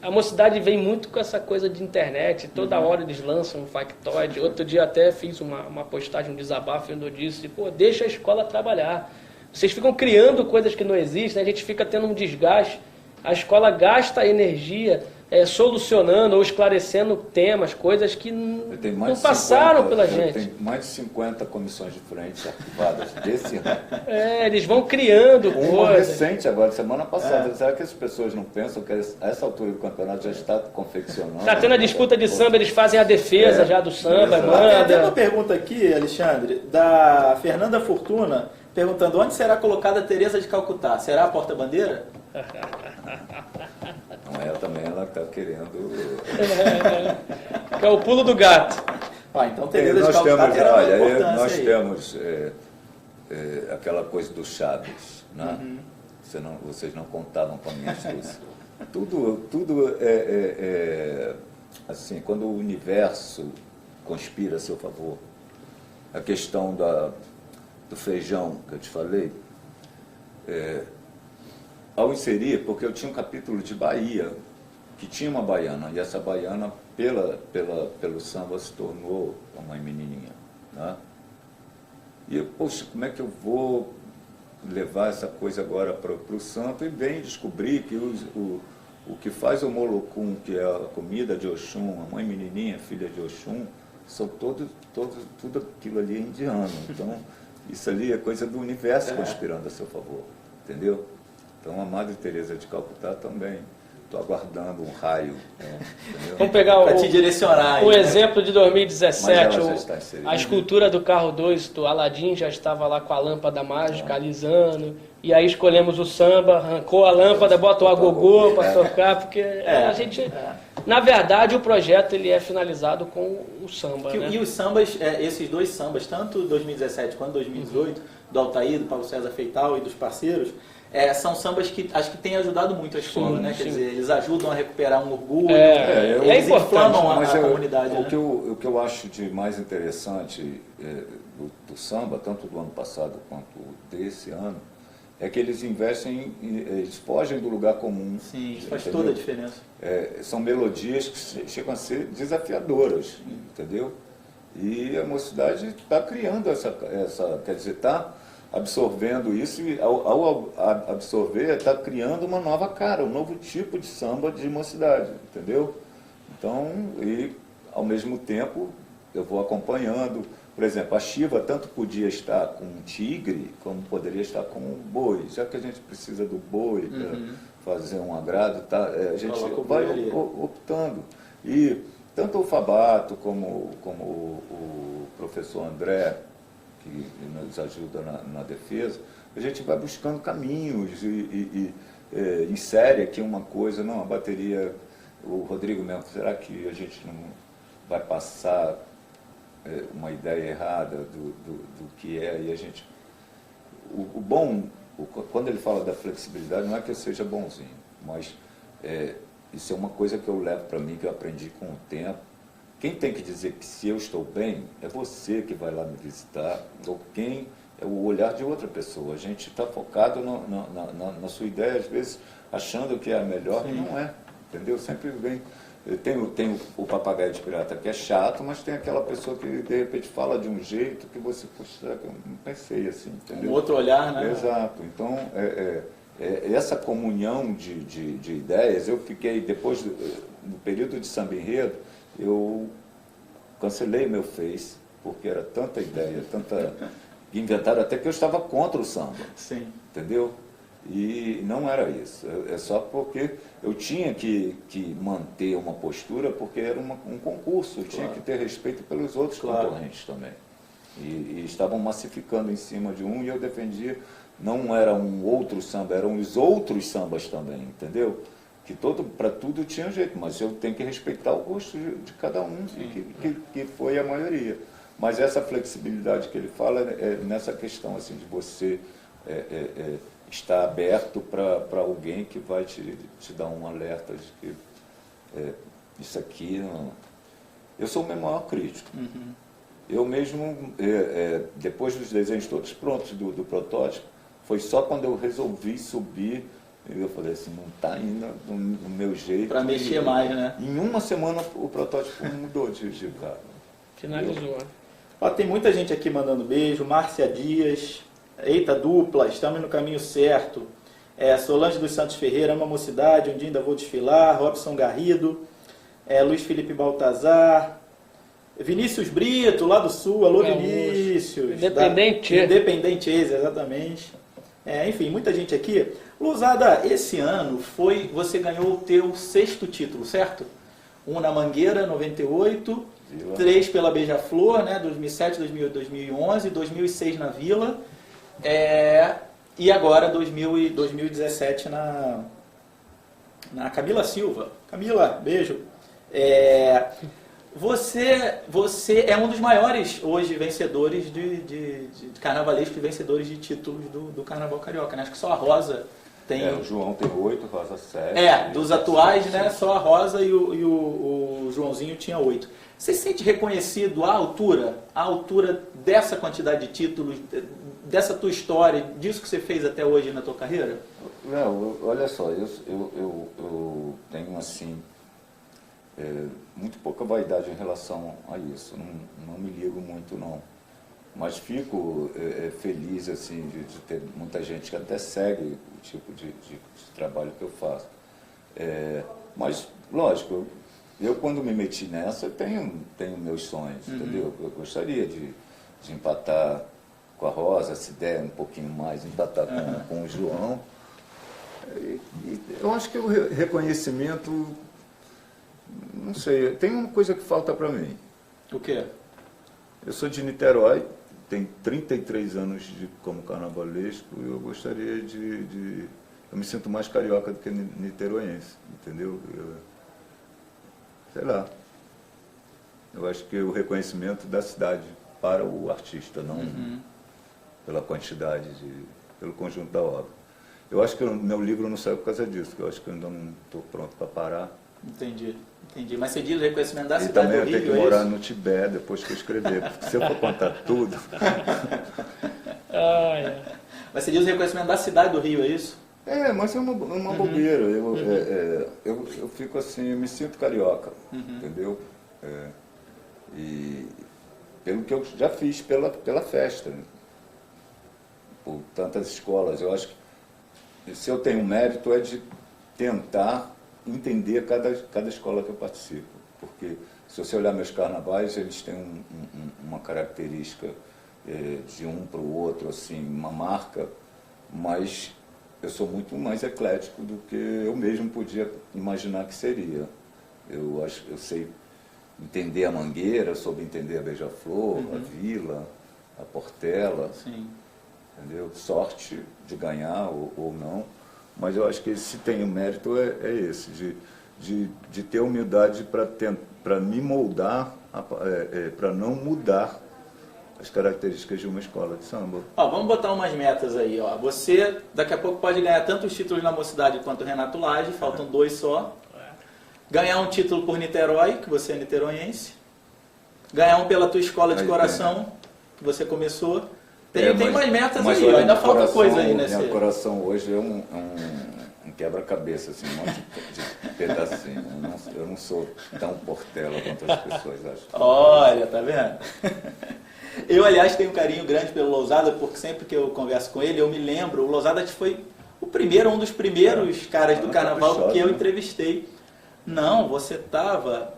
A Mocidade vem muito com essa coisa de internet, toda hora eles lançam um factoide. Outro dia até fiz uma postagem, um desabafo, onde eu disse, deixa a escola trabalhar. Vocês ficam criando coisas que não existem, a gente fica tendo um desgaste. A escola gasta energia solucionando ou esclarecendo temas, coisas que não passaram pela gente. Tem mais de 50 comissões de frente arquivadas desse ano. Eles vão criando coisas. Recente agora, semana passada. Será que as pessoas não pensam que a essa altura do campeonato já está confeccionando? Está tendo a disputa de samba, eles fazem a defesa já do samba. Tem até uma pergunta aqui, Alexandre, da Fernanda Fortuna, perguntando onde será colocada a Teresa de Calcutá? Será a porta-bandeira? Não, ela está querendo... É o pulo do gato. Então Teresa de Calcutá terá uma importância. Nós temos aquela coisa do Chaves, né? Vocês não contavam com a minha astúcia. Tudo assim, quando o universo conspira a seu favor. A questão do feijão que eu te falei, ao inserir, porque eu tinha um capítulo de Bahia, que tinha uma baiana, e essa baiana, pelo samba, se tornou uma mãe menininha, né? E eu, poxa, como é que eu vou levar essa coisa agora para o samba? E bem descobrir que o que faz o molocum, que é a comida de Oxum, a mãe menininha, filha de Oxum, são tudo aquilo ali é indiano. Então, Isso ali é coisa do universo conspirando a seu favor, entendeu? Então a Madre Teresa de Calcutá também. Estou aguardando um raio. Entendeu? Vamos pegar Para te direcionar aí, o né? exemplo de 2017, Mas ela já está inserida. a escultura do carro 2 do Aladim já estava lá com a lâmpada mágica alisando, e aí escolhemos o samba, arrancou a lâmpada, botou a gogô para tocar, porque a gente... Na verdade, o projeto ele é finalizado com o samba, né? E os sambas, esses dois sambas, tanto 2017 quanto 2018, do Altair, do Paulo César Feital e dos parceiros, são sambas que acho que têm ajudado muito a escola, né? Quer dizer, eles ajudam a recuperar um orgulho, eles inflamam a comunidade. O que eu acho de mais interessante do samba, tanto do ano passado quanto desse ano, é que eles investem, eles fogem do lugar comum. Sim, isso faz toda a diferença. São melodias que chegam a ser desafiadoras, entendeu? E a mocidade está criando quer dizer, está absorvendo isso e ao absorver está criando uma nova cara, um novo tipo de samba de mocidade, entendeu? Então, e ao mesmo tempo eu vou acompanhando, por exemplo, a Shiva tanto podia estar com um tigre como poderia estar com um boi, já que a gente precisa do boi para fazer um agrado, tá? A gente vai optando. E tanto o Fabato como o professor André, que nos ajuda na defesa, a gente vai buscando caminhos e insere aqui uma coisa, não, a bateria, o Rodrigo mesmo, será que a gente não vai passar uma ideia errada do que é, e a gente... O bom, quando ele fala da flexibilidade, não é que eu seja bonzinho, mas isso é uma coisa que eu levo para mim, que eu aprendi com o tempo. Quem tem que dizer que se eu estou bem, é você que vai lá me visitar, ou quem é o olhar de outra pessoa. A gente está focado na sua ideia, às vezes achando que é a melhor, e não é, entendeu? Sempre vem... Tem o papagaio de pirata que é chato, mas tem aquela pessoa que de repente fala de um jeito que você, puxa, eu não pensei assim, entendeu? Um outro olhar, né? Exato. Então, essa comunhão de ideias, eu fiquei, depois do período de samba enredo, eu cancelei meu Face, porque era tanta ideia, inventaram até que eu estava contra o samba. Sim. Entendeu? E não era isso, é só porque eu tinha que manter uma postura, porque era um concurso, eu tinha que ter respeito pelos outros concorrentes também. E estavam massificando em cima de um, e eu defendia, não era um outro samba, eram os outros sambas também, entendeu? Que para tudo tinha jeito, mas eu tenho que respeitar o gosto de cada um, que foi a maioria. Mas essa flexibilidade que ele fala é nessa questão assim, de você estar aberto para alguém que vai te dar um alerta de que isso aqui... Não... Eu sou o meu maior crítico. Eu mesmo, depois dos desenhos todos prontos do protótipo, foi só quando eu resolvi subir, eu falei assim, não está indo no meu jeito. Para mexer mais, né? Em uma semana o protótipo mudou de cara. Finalizou. Ó, tem muita gente aqui mandando beijo. Márcia Dias, eita dupla, estamos no caminho certo. Solange dos Santos Ferreira, ama a mocidade, um dia ainda vou desfilar. Robson Garrido, Luiz Felipe Baltazar, Vinícius Brito, lá do Sul, alô Vinícius. Independente. Independente, exatamente. Enfim, muita gente aqui. Lousada, esse ano você ganhou o teu 6º título, certo? Um na Mangueira, 98, 3 pela Beija-Flor, né? 2007, 2008, 2011, 2006 na Vila, e agora 2017 na Camila Silva. Camila, beijo. Você é um dos maiores hoje vencedores de carnavalescos, vencedores de títulos do Carnaval Carioca, né? Acho que só a Rosa tem... o João tem 8, Rosa 7. Dos atuais, né? Só a Rosa e o Joãozinho tinha 8. Você se sente reconhecido à altura dessa quantidade de títulos, dessa tua história, disso que você fez até hoje na tua carreira? Não, olha só, eu tenho assim... muito pouca vaidade em relação a isso, não me ligo muito não, mas fico feliz assim de ter muita gente que até segue o tipo de trabalho que eu faço, mas lógico, eu quando me meti nessa, eu tenho meus sonhos, entendeu? Eu gostaria de empatar com a Rosa, se der um pouquinho mais, empatar com o João. E eu acho que o reconhecimento, não sei, tem uma coisa que falta para mim. O quê? Eu sou de Niterói, tenho 33 anos como carnavalesco, e eu gostaria eu me sinto mais carioca do que niteroense, entendeu? Sei lá. Eu acho que o reconhecimento da cidade para o artista, não pela quantidade, pelo conjunto da obra. Eu acho que o meu livro não saiu por causa disso, que eu acho que eu ainda não estou pronto para parar. Entendi. Mas você diz o reconhecimento da E cidade também do Rio, eu tenho que morar no Tibete depois que eu escrever, porque se eu for contar tudo... Mas você diz o reconhecimento da cidade do Rio, é isso? Mas é uma bobeira. Eu fico assim, eu me sinto carioca, entendeu? E pelo que eu já fiz pela festa, né? Por tantas escolas. Eu acho que se eu tenho mérito é de tentar entender cada escola que eu participo. Porque se você olhar meus carnavais, eles têm uma característica de um para o outro, assim, uma marca, mas eu sou muito mais eclético do que eu mesmo podia imaginar que seria. Eu sei entender a Mangueira, soube entender a Beija-Flor, a Vila, a Portela. Sim. Entendeu? Sorte de ganhar ou não, mas eu acho que se tem o mérito é esse, de ter humildade para me moldar, para não mudar as características de uma escola de samba. Vamos botar umas metas aí. Você daqui a pouco pode ganhar tantos títulos na Mocidade quanto o Renato Lage, faltam 2 só. Ganhar um título por Niterói, que você é niteroiense. Ganhar um pela tua escola de coração, que você começou. Tem umas metas aí, olha, ainda falta coração, coisa aí nesse... Meu coração hoje é um quebra-cabeça, assim, um monte de pedacinho. Eu não sou tão Portela quanto as pessoas acham. Olha, tá vendo? Eu, aliás, tenho um carinho grande pelo Lousada, porque sempre que eu converso com ele, eu me lembro, o Lousada foi um dos primeiros caras do carnaval que eu entrevistei. Não, você estava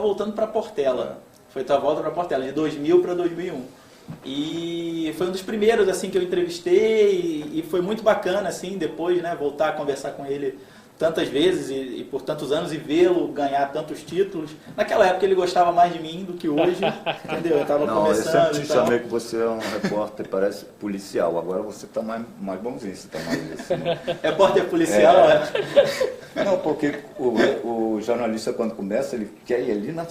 voltando para Portela. Foi tua volta para Portela, de 2000 para 2001. E foi um dos primeiros assim que eu entrevistei e foi muito bacana assim depois, né, voltar a conversar com ele tantas vezes e por tantos anos e vê-lo ganhar tantos títulos. Naquela época ele gostava mais de mim do que hoje, entendeu? Eu estava começando. Eu sempre te chamei que você é um repórter, parece policial. Agora você está mais bonzinho, você está mais assim. Repórter policial, Não, porque o jornalista quando começa, ele quer ir ali na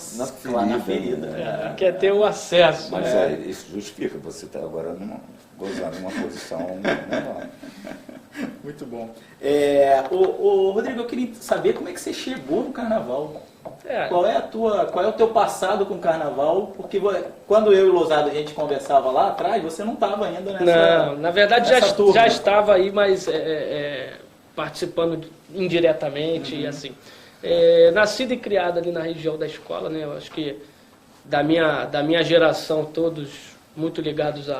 ferida. Né? Quer ter o acesso. Mas isso justifica, você está agora gozando numa posição normal. Muito bom. Rodrigo, eu queria saber como é que você chegou no carnaval. Qual é o teu passado com o carnaval? Porque quando eu e o Lousada a gente conversava lá atrás, você não estava ainda nessa... Não, na verdade já estava aí, mas participando indiretamente e assim. Nascido e criado ali na região da escola, né? Eu acho que da minha geração todos muito ligados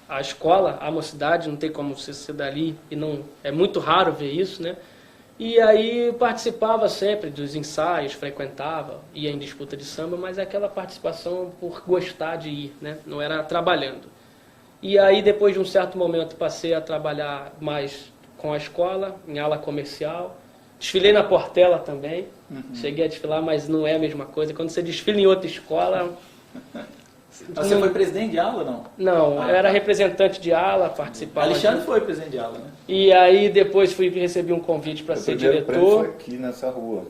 a escola, a mocidade, não tem como você ser dali, e não é muito raro ver isso, né? E aí participava sempre dos ensaios, frequentava, ia em disputa de samba, mas aquela participação por gostar de ir, né? Não era trabalhando. E aí depois de um certo momento passei a trabalhar mais com a escola, em ala comercial. Desfilei na Portela também, cheguei a desfilar, mas não é a mesma coisa. Quando você desfila em outra escola... Você foi presidente de ala ou não? Não, eu era representante de ala, participava. Alexandre foi presidente de ala, né? E aí depois recebi um convite para ser diretor. Foi aqui nessa rua.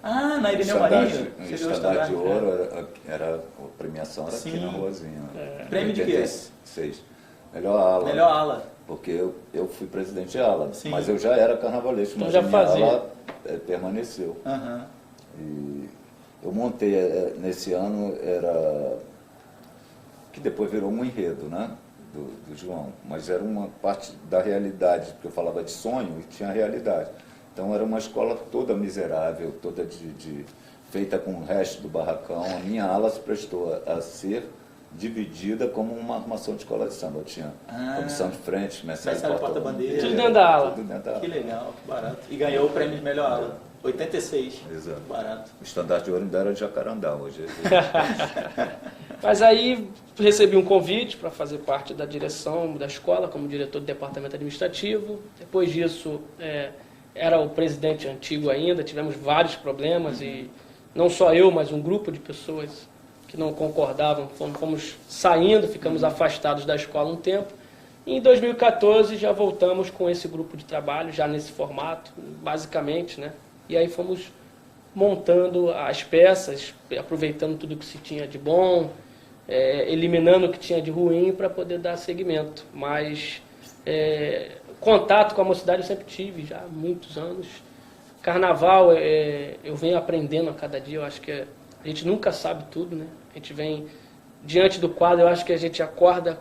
Na Irineu Marinho? O Estandarte de Ouro, a premiação era aqui na ruazinha. Prêmio de quê? 6. Melhor ala. Melhor ala. Porque eu fui presidente de ala, Sim. mas eu já era carnavalesco, então mas já a minha fazia. ala permaneceu. E eu montei, nesse ano, que depois virou um enredo, né, do João, mas era uma parte da realidade, porque eu falava de sonho e tinha realidade. Então era uma escola toda miserável, toda feita com o resto do barracão. A minha ala se prestou a ser dividida como uma armação de escola de samba. Eu tinha comissão de frente, mestre porta-bandeira. Tudo dentro da ala. Que legal, que barato. E ganhou o prêmio de melhor ala. 86. Exato. Barato. O Estandarte de Ouro ainda era de Jacarandá hoje. Mas aí recebi um convite para fazer parte da direção da escola, como diretor do departamento administrativo. Depois disso, era o presidente antigo ainda, tivemos vários problemas, e não só eu, mas um grupo de pessoas que não concordavam, fomos saindo, ficamos afastados da escola um tempo. E em 2014 já voltamos com esse grupo de trabalho, já nesse formato, basicamente, né? E aí fomos montando as peças, aproveitando tudo que se tinha de bom, eliminando o que tinha de ruim para poder dar seguimento. Mas contato com a mocidade eu sempre tive, já há muitos anos. Carnaval, eu venho aprendendo a cada dia, eu acho que a gente nunca sabe tudo, né? A gente vem diante do quadro, eu acho que a gente acorda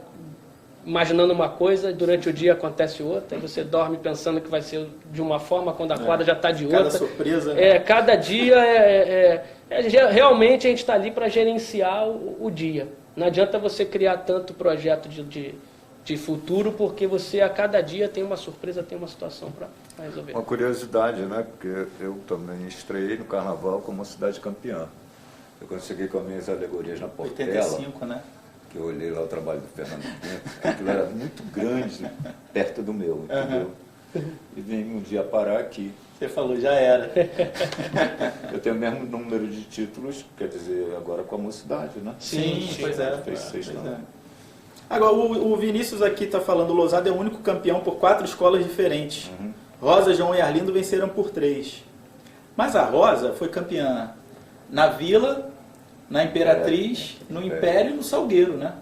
imaginando uma coisa, e durante o dia acontece outra, e você dorme pensando que vai ser de uma forma, quando a quadra já está de outra. Cada surpresa, né? Cada dia, realmente a gente está ali para gerenciar o dia. Não adianta você criar tanto projeto de futuro, porque você a cada dia tem uma surpresa, tem uma situação para resolver. Uma curiosidade, né? Porque eu também estreiei no Carnaval como cidade campeã. Eu quando cheguei com as minhas alegorias na Portela, 85, né? que eu olhei lá o trabalho do Fernando Pinto, aquilo era muito grande, perto do meu, entendeu? E vim um dia parar aqui. Você falou, já era. Eu tenho o mesmo número de títulos, quer dizer, agora com a mocidade, né? Sim, pois é. Fez 6 não. Agora, o Vinícius aqui está falando, o Lousada é o único campeão por 4 escolas diferentes. Rosa, João e Arlindo venceram por 3. Mas a Rosa foi campeã na Vila, na Imperatriz, no Império e no Salgueiro, né?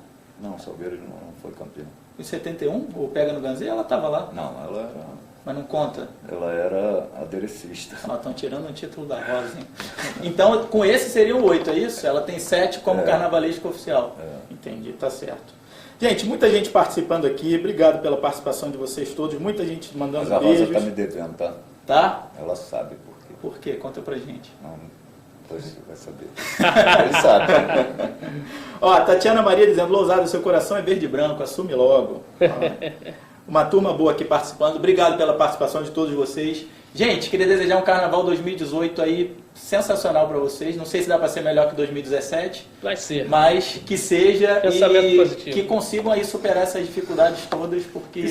Não, o Salgueiro não foi campeão. Em 71, o Pega no Ganzê, ela estava lá. Não, ela era... Mas não conta. Ela era aderecista. Estão tirando o título da Rosa, hein? Então, com esse seriam 8, é isso? Ela tem 7 como carnavalesca oficial. Entendi, tá certo. Gente, muita gente participando aqui. Obrigado pela participação de vocês todos. Muita gente mandando Mas a beijos. Rosa está me devendo, tá? Tá? Ela sabe por quê. Por quê? Conta pra gente. Não, depois você vai saber. Ele sabe. Ó, a Tatiana Maria dizendo, Lousada, seu coração é verde e branco, assume logo. Uma turma boa aqui participando. Obrigado pela participação de todos vocês. Gente, queria desejar um Carnaval 2018 aí sensacional para vocês. Não sei se dá para ser melhor que 2017. Vai ser. Mas que seja Pensamento positivo. Que consigam aí superar essas dificuldades todas, porque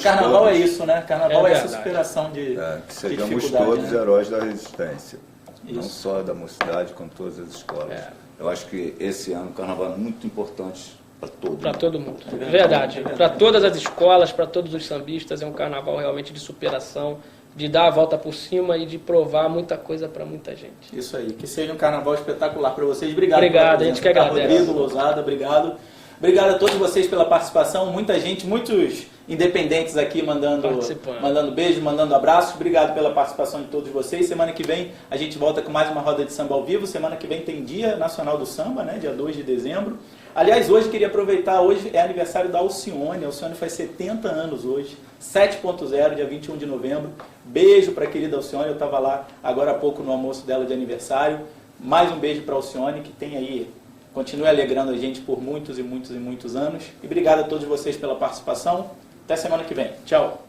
Carnaval é isso, né? Carnaval é essa superação de que sejamos dificuldade, todos né? Heróis da resistência. Isso. Não só da mocidade, como todas as escolas. Eu acho que esse ano o Carnaval é muito importante para todo mundo. Para todo mundo. Verdade. Para todas as escolas, para todos os sambistas, é um carnaval realmente de superação, de dar a volta por cima e de provar muita coisa para muita gente. Isso aí, que seja um carnaval espetacular para vocês. Obrigado. Obrigado, a gente que agradece. Rodrigo, Lousada, obrigado. Obrigado a todos vocês pela participação. Muita gente, muitos independentes aqui mandando beijo, mandando abraços. Obrigado pela participação de todos vocês. Semana que vem a gente volta com mais uma roda de samba ao vivo. Semana que vem tem Dia Nacional do Samba, né? Dia 2 de dezembro. Aliás, hoje queria aproveitar, hoje é aniversário da Alcione. A Alcione faz 70 anos hoje, 7.0, dia 21 de novembro. Beijo para a querida Alcione, eu estava lá agora há pouco no almoço dela de aniversário. Mais um beijo para a Alcione, que tem aí, continue alegrando a gente por muitos e muitos e muitos anos. E obrigado a todos vocês pela participação. Até semana que vem. Tchau.